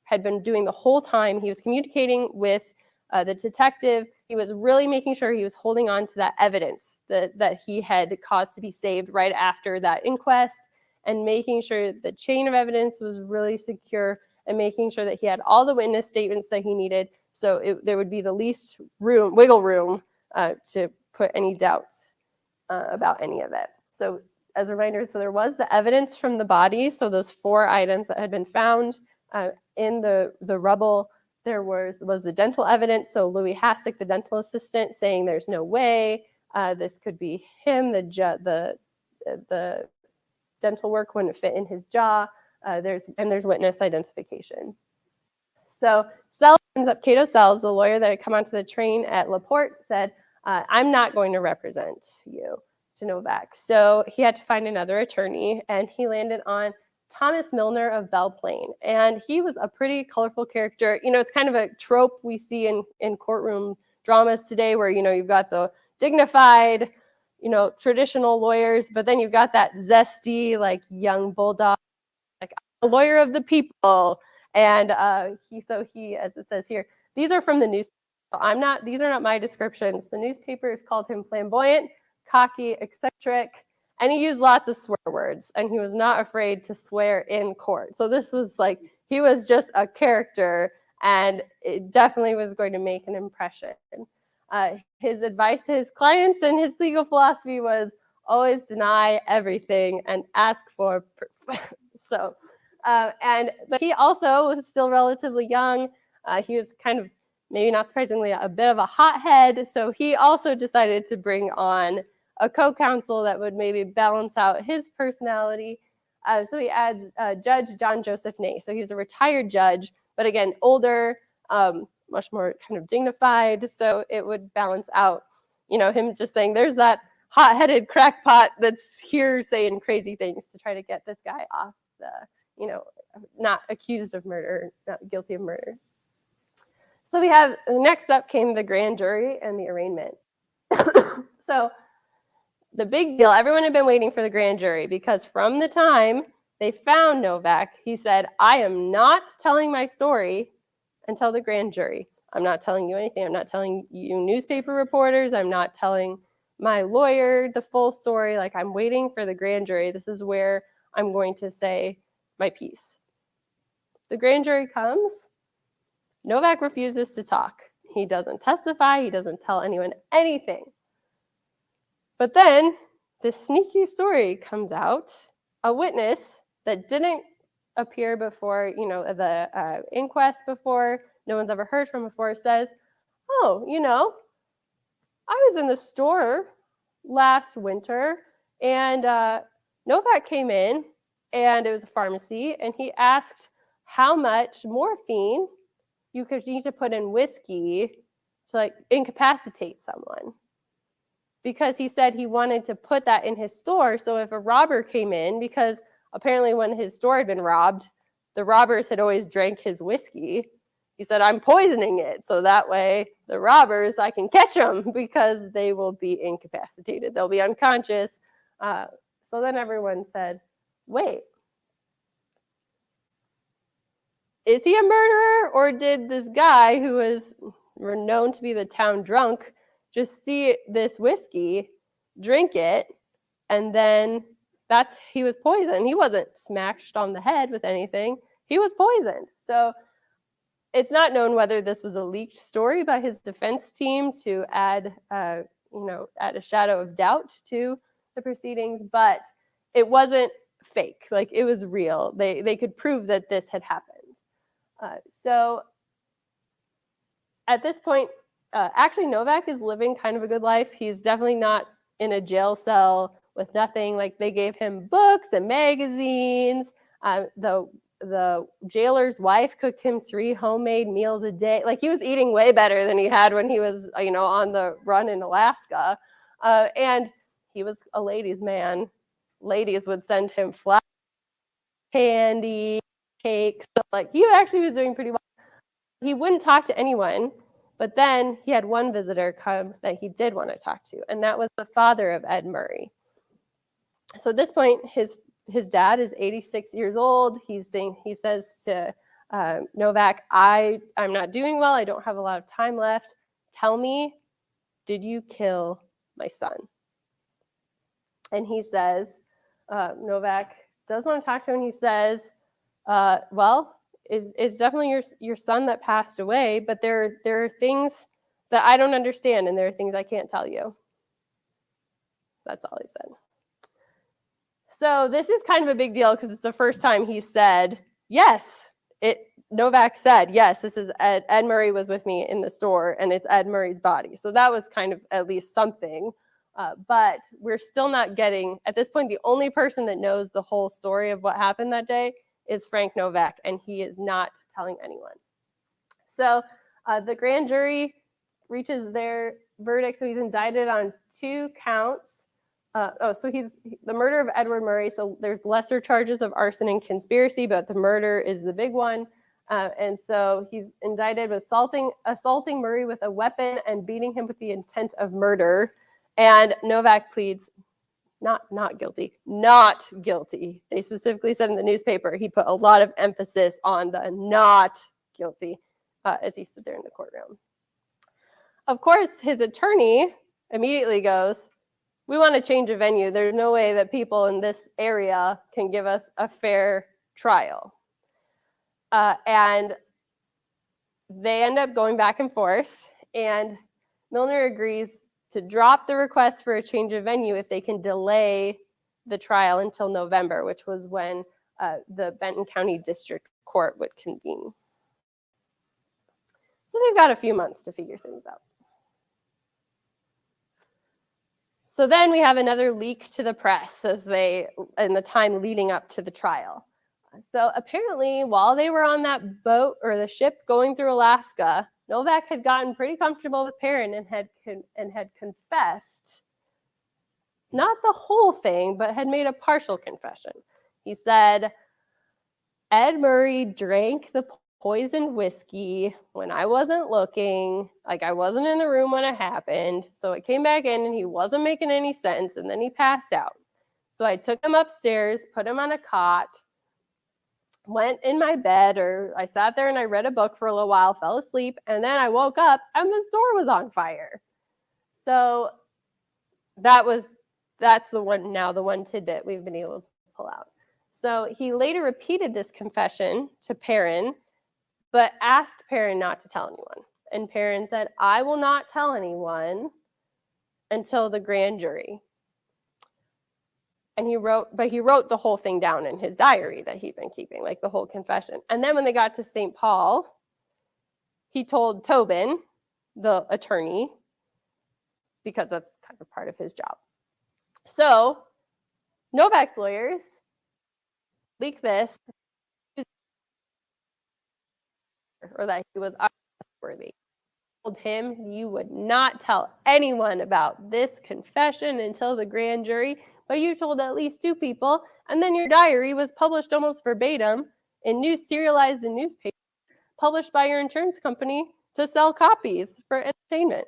had been doing the whole time, he was communicating with the detective. He was really making sure he was holding on to that evidence that he had caused to be saved right after that inquest, and making sure the chain of evidence was really secure, and making sure that he had all the witness statements that he needed, so there would be the least wiggle room to put any doubts about any of it. So as a reminder, so there was the evidence from the body, so those 4 items that had been found in the rubble. There was the dental evidence, so Louis Hassick, the dental assistant, saying there's no way this could be him. The dental work wouldn't fit in his jaw. There's witness identification. So Cato Sells, the lawyer that had come onto the train at LaPorte, said, I'm not going to represent you to Novak. So he had to find another attorney, and he landed on Thomas Milner of Belle Plaine. And he was a pretty colorful character. It's kind of a trope we see in courtroom dramas today, where, you've got the dignified, traditional lawyers, but then you've got that zesty, like, young bulldog, like, a lawyer of the people. And he, as it says here, these are from the newspaper. These are not my descriptions. The newspaper has called him flamboyant, cocky, eccentric, and he used lots of swear words, and he was not afraid to swear in court. So this was like, he was just a character, and it definitely was going to make an impression. His advice to his clients and his legal philosophy was always deny everything and ask for but he also was still relatively young. He was kind of, maybe not surprisingly, a bit of a hothead. So he also decided to bring on a co-counsel that would maybe balance out his personality. So he adds Judge John Joseph Ney. So he was a retired judge, but again, older, much more kind of dignified. So it would balance out, him just saying, there's that hot-headed crackpot that's here saying crazy things to try to get this guy off not accused of murder, not guilty of murder. So next up came the grand jury and the arraignment. So the big deal, everyone had been waiting for the grand jury, because from the time they found Novak, he said, I am not telling my story until the grand jury. I'm not telling you anything. I'm not telling you newspaper reporters. I'm not telling my lawyer the full story. Like, I'm waiting for the grand jury. This is where I'm going to say my piece. The grand jury comes. Novak refuses to talk. He doesn't testify. He doesn't tell anyone anything. But then this sneaky story comes out. A witness that didn't appear before, the inquest before, no one's ever heard from before, says, oh, I was in the store last winter, and Novak came in, and it was a pharmacy, and he asked how much morphine you could need to put in whiskey to, like, incapacitate someone. Because he said he wanted to put that in his store, so if a robber came in, because apparently when his store had been robbed, the robbers had always drank his whiskey. He said, I'm poisoning it, so that way the robbers, I can catch them, because they will be incapacitated. They'll be unconscious. So then everyone said, wait, is he a murderer, or did this guy who was known to be the town drunk just see this whiskey, drink it, and then he was poisoned. He wasn't smashed on the head with anything. He was poisoned. So it's not known whether this was a leaked story by his defense team to add a shadow of doubt to the proceedings, but it wasn't fake. Like, it was real. They could prove that this had happened. So at this point, actually, Novak is living kind of a good life. He's definitely not in a jail cell with nothing. Like, they gave him books and magazines. The jailer's wife cooked him 3 homemade meals a day. Like, he was eating way better than he had when he was, on the run in Alaska. And he was a ladies' man. Ladies would send him flowers, candy, cakes. So, like, he actually was doing pretty well. He wouldn't talk to anyone, but then he had one visitor come that he did want to talk to, and that was the father of Ed Murray. So at this point, his dad is 86 years old. He says to Novak, I'm not doing well. I don't have a lot of time left. Tell me, did you kill my son? And he says, Novak does want to talk to him. He says, well, it's definitely your son that passed away, but there are things that I don't understand, and there are things I can't tell you. That's all he said. So this is kind of a big deal because it's the first time he said, yes. Novak said, yes, this is Ed Murray was with me in the store, and it's Ed Murray's body. So that was kind of at least something. But we're still not getting, at this point, the only person that knows the whole story of what happened that day is Frank Novak, and he is not telling anyone. So the grand jury reaches their verdict. So he's indicted on 2 counts. So he's the murder of Edward Murray. So there's lesser charges of arson and conspiracy, but the murder is the big one. And so he's indicted with assaulting Murray with a weapon and beating him with the intent of murder. And Novak pleads not guilty, not guilty. They specifically said in the newspaper, he put a lot of emphasis on the not guilty as he stood there in the courtroom. Of course, his attorney immediately goes, we want to change a venue. There's no way that people in this area can give us a fair trial. And they end up going back and forth, and Milner agrees to drop the request for a change of venue if they can delay the trial until November, which was when the Benton County District Court would convene. So they've got a few months to figure things out. So then we have another leak to the press in the time leading up to the trial. So apparently, while they were on that boat or the ship going through Alaska, Novak had gotten pretty comfortable with Perrin and had confessed, not the whole thing, but had made a partial confession. He said, Ed Murray drank the poisoned whiskey when I wasn't looking, like I wasn't in the room when it happened. So it came back in and he wasn't making any sense, and then he passed out. So I took him upstairs, put him on a cot, went in my bed, or I sat there and I read a book for a little while, fell asleep, and then I woke up and the store was on fire. So that's the one tidbit we've been able to pull out. So he later repeated this confession to Perrin, but asked Perrin not to tell anyone. And Perrin said, I will not tell anyone until the grand jury. And he wrote the whole thing down in his diary that he'd been keeping, like the whole confession. And then when they got to St. Paul, he told Tobin, the attorney, because that's kind of part of his job. So Novak's lawyers leaked this, or that he was untrustworthy. Told him you would not tell anyone about this confession until the grand jury, but you told at least 2 people, and then your diary was published almost verbatim in serialized in newspapers, published by your insurance company to sell copies for entertainment.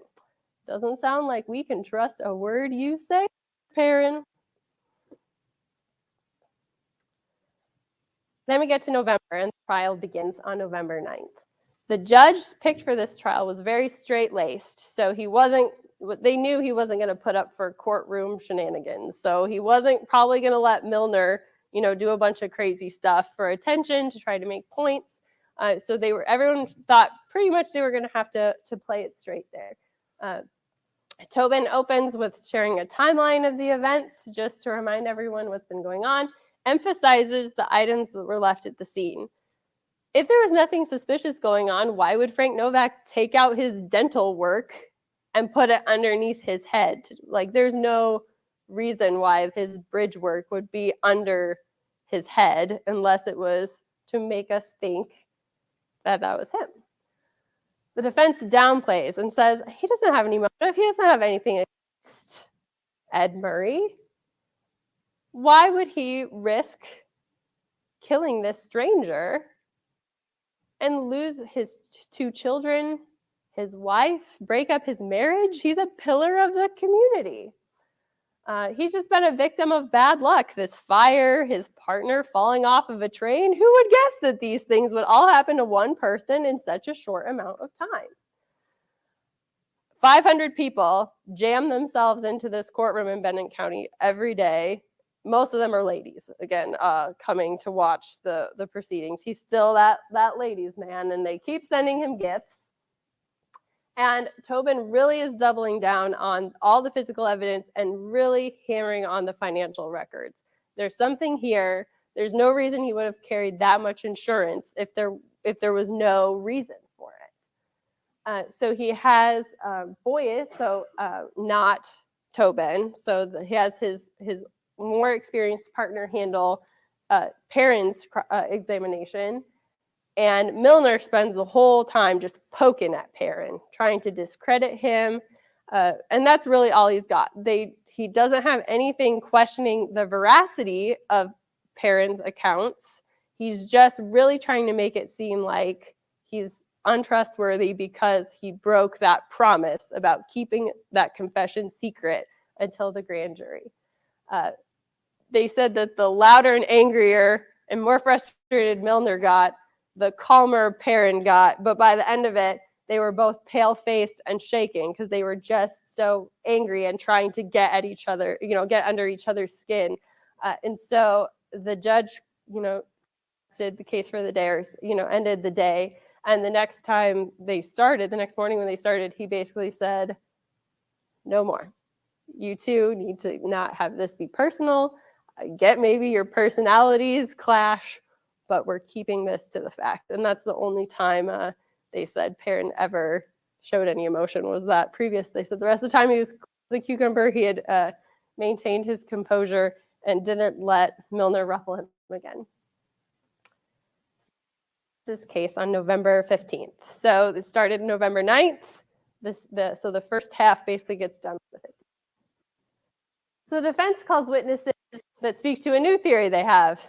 Doesn't sound like we can trust a word you say, Perrin. Then we get to November, and the trial begins on November 9th. The judge picked for this trial was very straight-laced, so he wasn't they knew he wasn't going to put up for courtroom shenanigans. So he wasn't probably going to let Milner, do a bunch of crazy stuff for attention to try to make points. So everyone thought pretty much they were going to have to play it straight there. Tobin opens with sharing a timeline of the events, just to remind everyone what's been going on, emphasizes the items that were left at the scene. If there was nothing suspicious going on, why would Frank Novak take out his dental work and put it underneath his head? Like, there's no reason why his bridge work would be under his head unless it was to make us think that was him. The defense downplays and says he doesn't have any motive. He doesn't have anything against Ed Murray. Why would he risk killing this stranger and lose his 2 children, his wife, break up his marriage? He's a pillar of the community. He's just been a victim of bad luck. This fire, his partner falling off of a train. Who would guess that these things would all happen to one person in such a short amount of time? 500 people jam themselves into this courtroom in Bennett County every day. Most of them are ladies, again, coming to watch the proceedings. He's still that ladies' man, and they keep sending him gifts. And Tobin really is doubling down on all the physical evidence and really hammering on the financial records. There's something here. There's no reason he would have carried that much insurance if there was no reason for it. So he has Boyce, not Tobin. So he has his more experienced partner handle Perrin's examination. And Milner spends the whole time just poking at Perrin, trying to discredit him. And that's really all he's got. He doesn't have anything questioning the veracity of Perrin's accounts. He's just really trying to make it seem like he's untrustworthy because he broke that promise about keeping that confession secret until the grand jury. They said that the louder and angrier and more frustrated Milner got, the calmer Perrin got, but by the end of it, they were both pale-faced and shaking because they were just so angry and trying to get at each other, get under each other's skin. And so the judge, did the case for the day, or, ended the day. And the next morning when they started, he basically said, no more. You two need to not have this be personal. I get maybe your personalities clash, but we're keeping this to the fact. And that's the only time they said Perrin ever showed any emotion was that previous. They said the rest of the time he was a cucumber. He had maintained his composure and didn't let Milner ruffle him again. This case on November 15th. So it started November 9th. So the first half basically gets done with it. So the defense calls witnesses that speak to a new theory they have.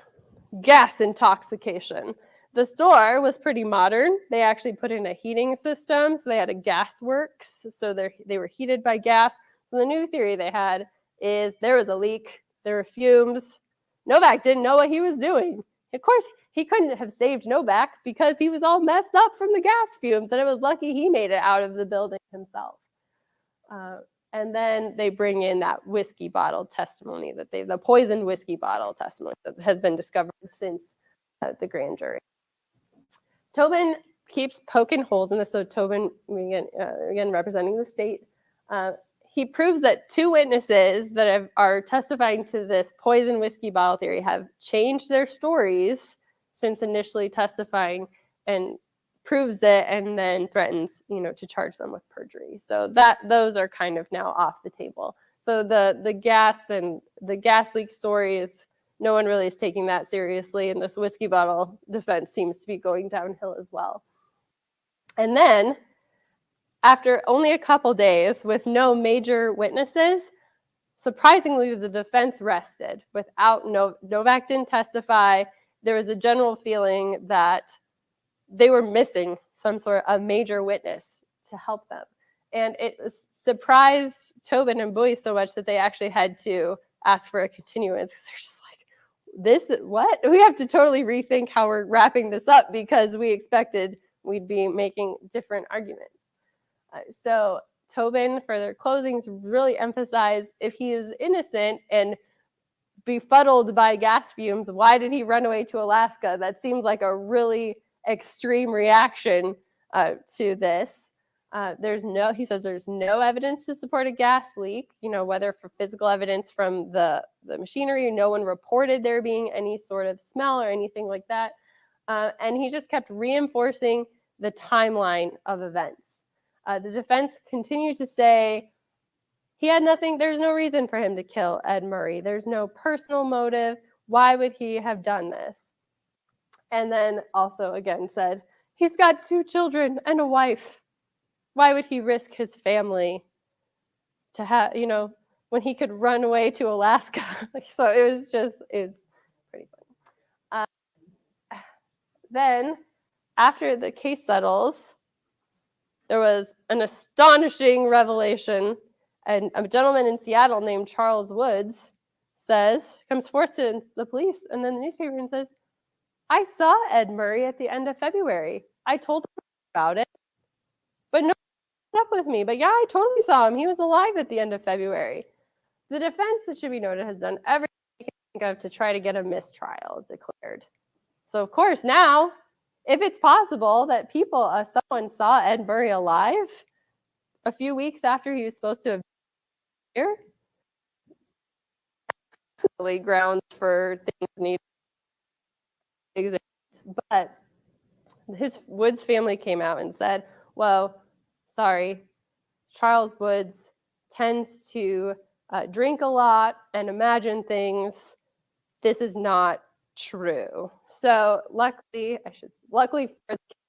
Gas intoxication. The store was pretty modern. They actually put in a heating system, so they had a gas works, so they were heated by gas. So the new theory they had is there was a leak, there were fumes. Novak didn't know what he was doing. Of course, he couldn't have saved Novak because he was all messed up from the gas fumes, and it was lucky he made it out of the building himself. And then they bring in that whiskey bottle testimony the poisoned whiskey bottle testimony that has been discovered since the grand jury. Tobin keeps poking holes in this. So Tobin, again representing the state, he proves that 2 witnesses that are testifying to this poisoned whiskey bottle theory have changed their stories since initially testifying, and proves it, and then threatens, to charge them with perjury. So those are kind of now off the table. So the gas and the gas leak story is, no one really is taking that seriously, and this whiskey bottle defense seems to be going downhill as well. And then, after only a couple days with no major witnesses, surprisingly, the defense rested. Novak didn't testify. There was a general feeling that they were missing some sort of major witness to help them. And it surprised Tobin and Boyce so much that they actually had to ask for a continuance, because they're just like, what? We have to totally rethink how we're wrapping this up, because we expected we'd be making different arguments. So Tobin, for their closings, really emphasize if he is innocent and befuddled by gas fumes, why did he run away to Alaska? That seems like a really extreme reaction to this. He says there's no evidence to support a gas leak, whether for physical evidence from the machinery. No one reported there being any sort of smell or anything like that. And he just kept reinforcing the timeline of events. The defense continued to say he had nothing, there's no reason for him to kill Ed Murray. There's no personal motive. Why would he have done this? And then also again said, he's got 2 children and a wife. Why would he risk his family to have, when he could run away to Alaska? So it was pretty funny. Then after the case settles, there was an astonishing revelation. And a gentleman in Seattle named Charles Woods comes forth to the police and then the newspaper and says, I saw Ed Murray at the end of February. I told him about it, but no one put up with me. But yeah, I totally saw him. He was alive at the end of February. The defense, it should be noted, has done everything they can think of to try to get a mistrial declared. So of course now, if it's possible that someone saw Ed Murray alive a few weeks after he was supposed to have been here, really grounds for things needing to exist. But Woods family came out and said, well, sorry, Charles Woods tends to drink a lot and imagine things. This is not true. So luckily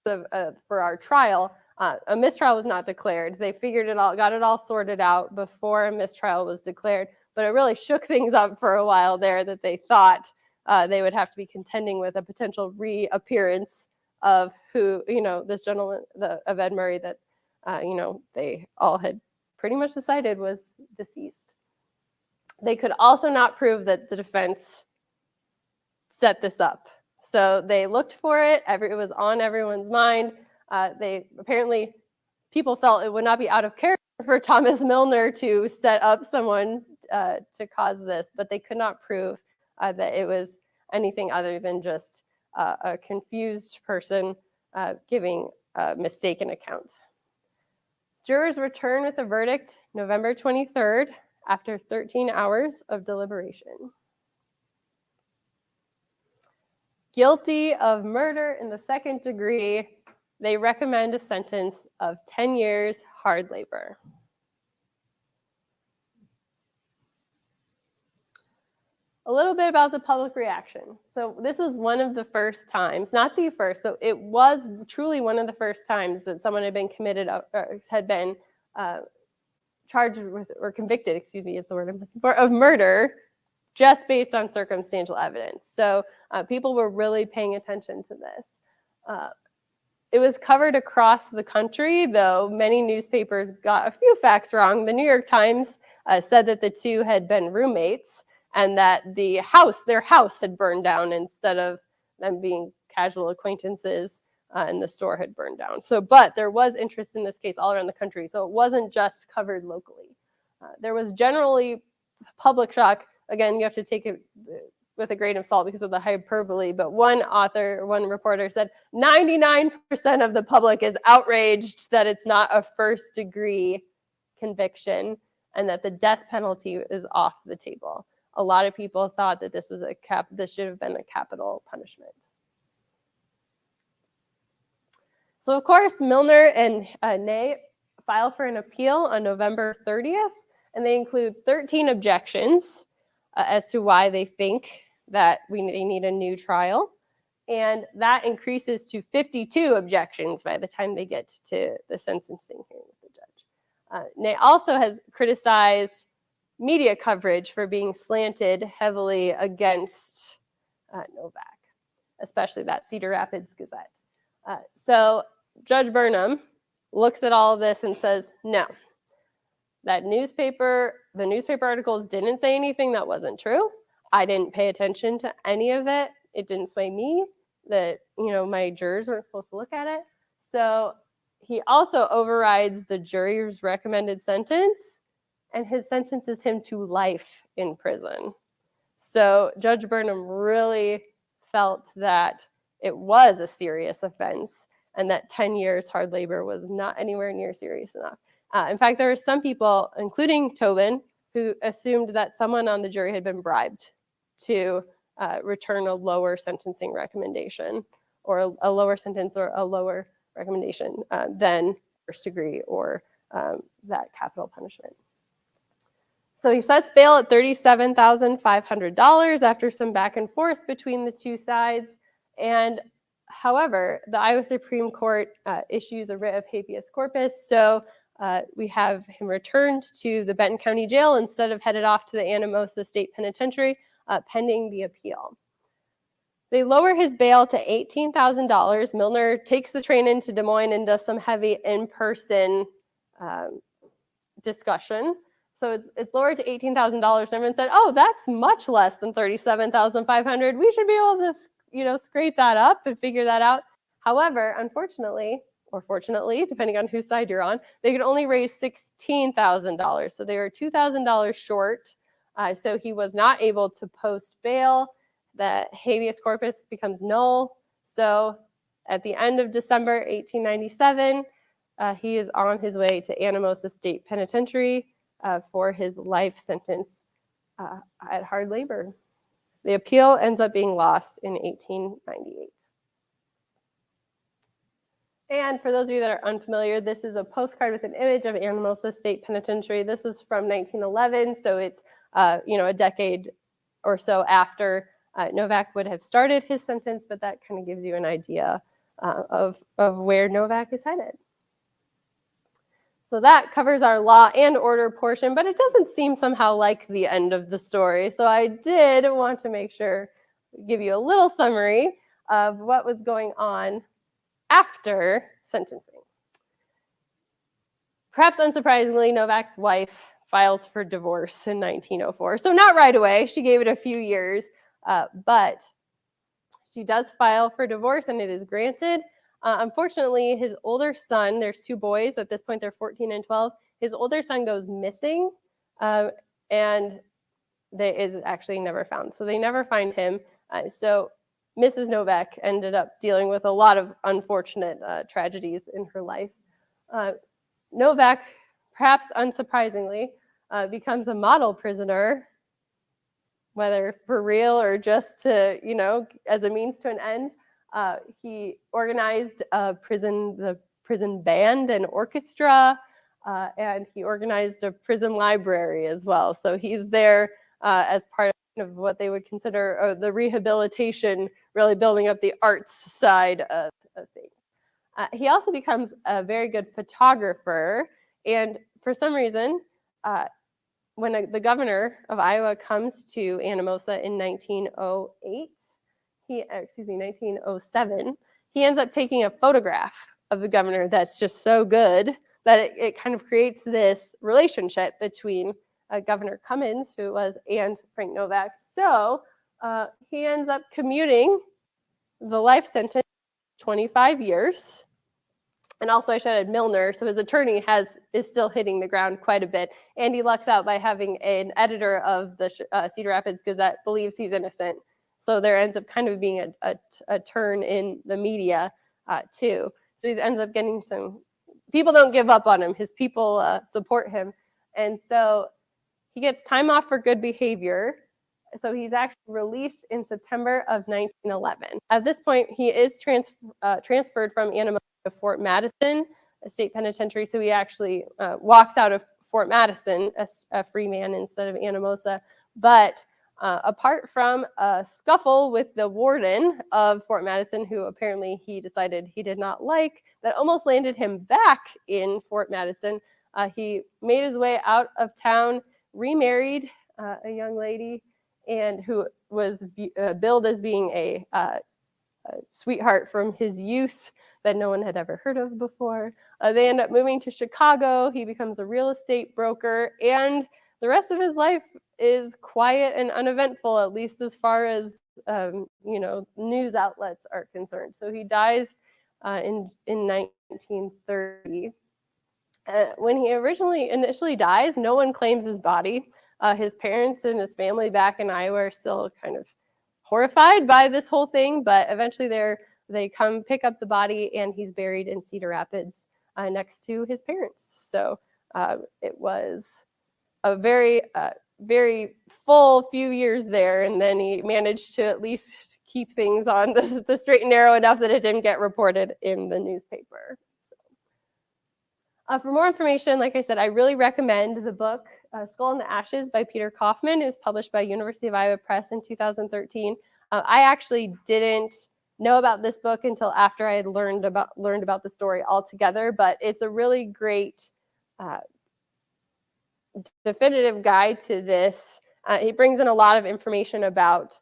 for our trial, a mistrial was not declared. They got it all sorted out before a mistrial was declared, but it really shook things up for a while there that they thought they would have to be contending with a potential reappearance of this gentleman, of Ed Murray, that, they all had pretty much decided was deceased. They could also not prove that the defense set this up. So they looked for it. It was on everyone's mind. People felt it would not be out of character for Thomas Milner to set up someone to cause this, but they could not prove that it was anything other than just a confused person giving a mistaken account. Jurors return with a verdict November 23rd after 13 hours of deliberation. Guilty of murder in the 2nd degree, they recommend a sentence of 10 years hard labor. A little bit about the public reaction. So this was one of the first times, not the first, but it was truly one of the first times that someone had been charged with, or convicted, excuse me, is the word I'm looking for, of murder, just based on circumstantial evidence. So people were really paying attention to this. It was covered across the country, though many newspapers got a few facts wrong. The New York Times said that the two had been roommates and that their house had burned down instead of them being casual acquaintances, and the store had burned down. But there was interest in this case all around the country, so it wasn't just covered locally. There was generally public shock. Again, you have to take it with a grain of salt because of the hyperbole, but one reporter said 99% of the public is outraged that it's not a first-degree conviction and that the death penalty is off the table. A lot of people thought that this should have been a capital punishment. So of course, Milner and Ney filed for an appeal on November 30th, and they include 13 objections as to why they think that they need a new trial. And that increases to 52 objections by the time they get to the sentencing hearing with the judge. Ney also has criticized media coverage for being slanted heavily against Novak, especially that Cedar Rapids Gazette. So Judge Burnham looks at all of this and says, no, the newspaper articles didn't say anything that wasn't true. I didn't pay attention to any of it. It didn't sway me that, my jurors weren't supposed to look at it. So he also overrides the jury's recommended sentence, and his sentences him to life in prison. So Judge Burnham really felt that it was a serious offense and that 10 years hard labor was not anywhere near serious enough. In fact, there are some people, including Tobin, who assumed that someone on the jury had been bribed to return a lower sentencing recommendation, or a lower sentence or a lower recommendation than first degree or that capital punishment. So he sets bail at $37,500 after some back and forth between the two sides. And however, the Iowa Supreme Court issues a writ of habeas corpus. So we have him returned to the Benton County Jail instead of headed off to the Anamosa State Penitentiary pending the appeal. They lower his bail to $18,000. Milner takes the train into Des Moines and does some heavy in-person discussion. So it's lowered to $18,000. Everyone said, "Oh, that's much less than $37,500. We should be able to, scrape that up and figure that out." However, unfortunately, or fortunately, depending on whose side you're on, they could only raise $16,000. So they were $2,000 short. So he was not able to post bail. The habeas corpus becomes null. So at the end of December 1897, he is on his way to Anamosa State Penitentiary for his life sentence at hard labor. The appeal ends up being lost in 1898. And for those of you that are unfamiliar, this is a postcard with an image of Anamosa State Penitentiary. This is from 1911, so it's a decade or so after Novak would have started his sentence, but that kind of gives you an idea of where Novak is headed. So that covers our law and order portion, but it doesn't seem somehow like the end of the story. So I did want to make sure, give you a little summary of what was going on after sentencing. Perhaps unsurprisingly, Novak's wife files for divorce in 1904. So not right away, she gave it a few years, but she does file for divorce and it is granted. Unfortunately, his older son, there's two boys, at this point they're 14 and 12, his older son goes missing and is actually never found. So they never find him. So Mrs. Novak ended up dealing with a lot of unfortunate tragedies in her life. Novak, perhaps unsurprisingly, becomes a model prisoner, whether for real or just to, as a means to an end. He organized the prison band and orchestra, and he organized a prison library as well. So he's there as part of what they would consider the rehabilitation, really building up the arts side of things. He also becomes a very good photographer, and for some reason, when the governor of Iowa comes to Anamosa in 1907, he ends up taking a photograph of the governor that's just so good that it kind of creates this relationship between Governor Cummins, who was, and Frank Novak. So he ends up commuting the life sentence 25 years. And also I should add Milner, so his attorney is still hitting the ground quite a bit. And he lucks out by having an editor of the Cedar Rapids Gazette believes he's innocent. So there ends up kind of being a turn in the media too. So he ends up getting some, people don't give up on him. His people support him. And so he gets time off for good behavior. So he's actually released in September of 1911. At this point, he is transferred from Anamosa to Fort Madison, a state penitentiary. So he actually walks out of Fort Madison as a free man instead of Anamosa. But apart from a scuffle with the warden of Fort Madison, who apparently he decided he did not like, that almost landed him back in Fort Madison, he made his way out of town, remarried a young lady, and who was billed as being a sweetheart from his youth that no one had ever heard of before. They end up moving to Chicago. He becomes a real estate broker, and the rest of his life is quiet and uneventful, at least as far as news outlets are concerned. So he dies in 1930. When he initially dies, no one claims his body. His parents and his family back in Iowa are still kind of horrified by this whole thing, but eventually they come pick up the body, and he's buried in Cedar Rapids next to his parents. So it was a very, very full few years there, and then he managed to at least keep things on the straight and narrow enough that it didn't get reported in the newspaper. For more information, like I said, I really recommend the book Skull in the Ashes by Peter Kaufman. It was published by University of Iowa Press in 2013. I actually didn't know about this book until after I had learned about the story altogether, but it's a really great definitive guide to this. He brings in a lot of information about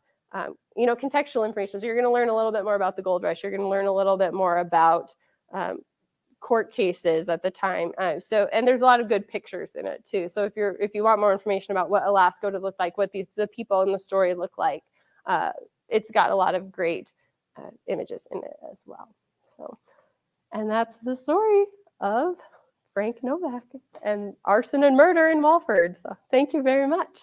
contextual information. So you're going to learn a little bit more about the gold rush. You're going to learn a little bit more about court cases at the time. And there's a lot of good pictures in it too. So if you want more information about what Alaska would look like, what the people in the story look like, it's got a lot of great images in it as well. So, and that's the story of Frank Novak and arson and murder in Walford. So thank you very much.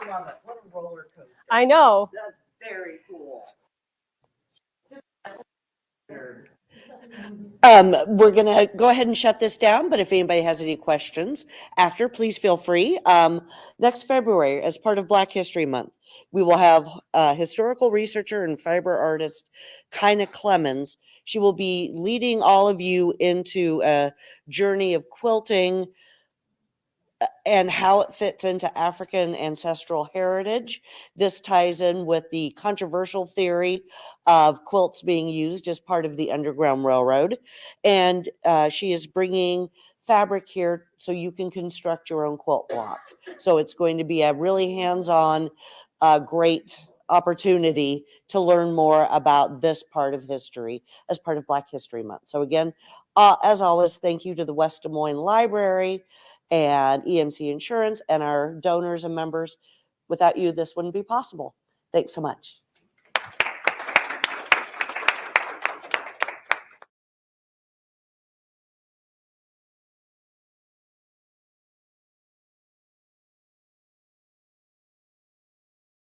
Love it. What a roller coaster. I know. That's very cool. We're going to go ahead and shut this down, but if anybody has any questions after, please feel free. Next February, as part of Black History Month, we will have historical researcher and fiber artist Kina Clemens. She will be leading all of you into a journey of quilting and how it fits into African ancestral heritage. This ties in with the controversial theory of quilts being used as part of the Underground Railroad. And she is bringing fabric here so you can construct your own quilt block. So it's going to be a really hands-on, great opportunity to learn more about this part of history as part of Black History Month. So again, as always, thank you to the West Des Moines Library and EMC Insurance and our donors and members. Without you, this wouldn't be possible. Thanks so much.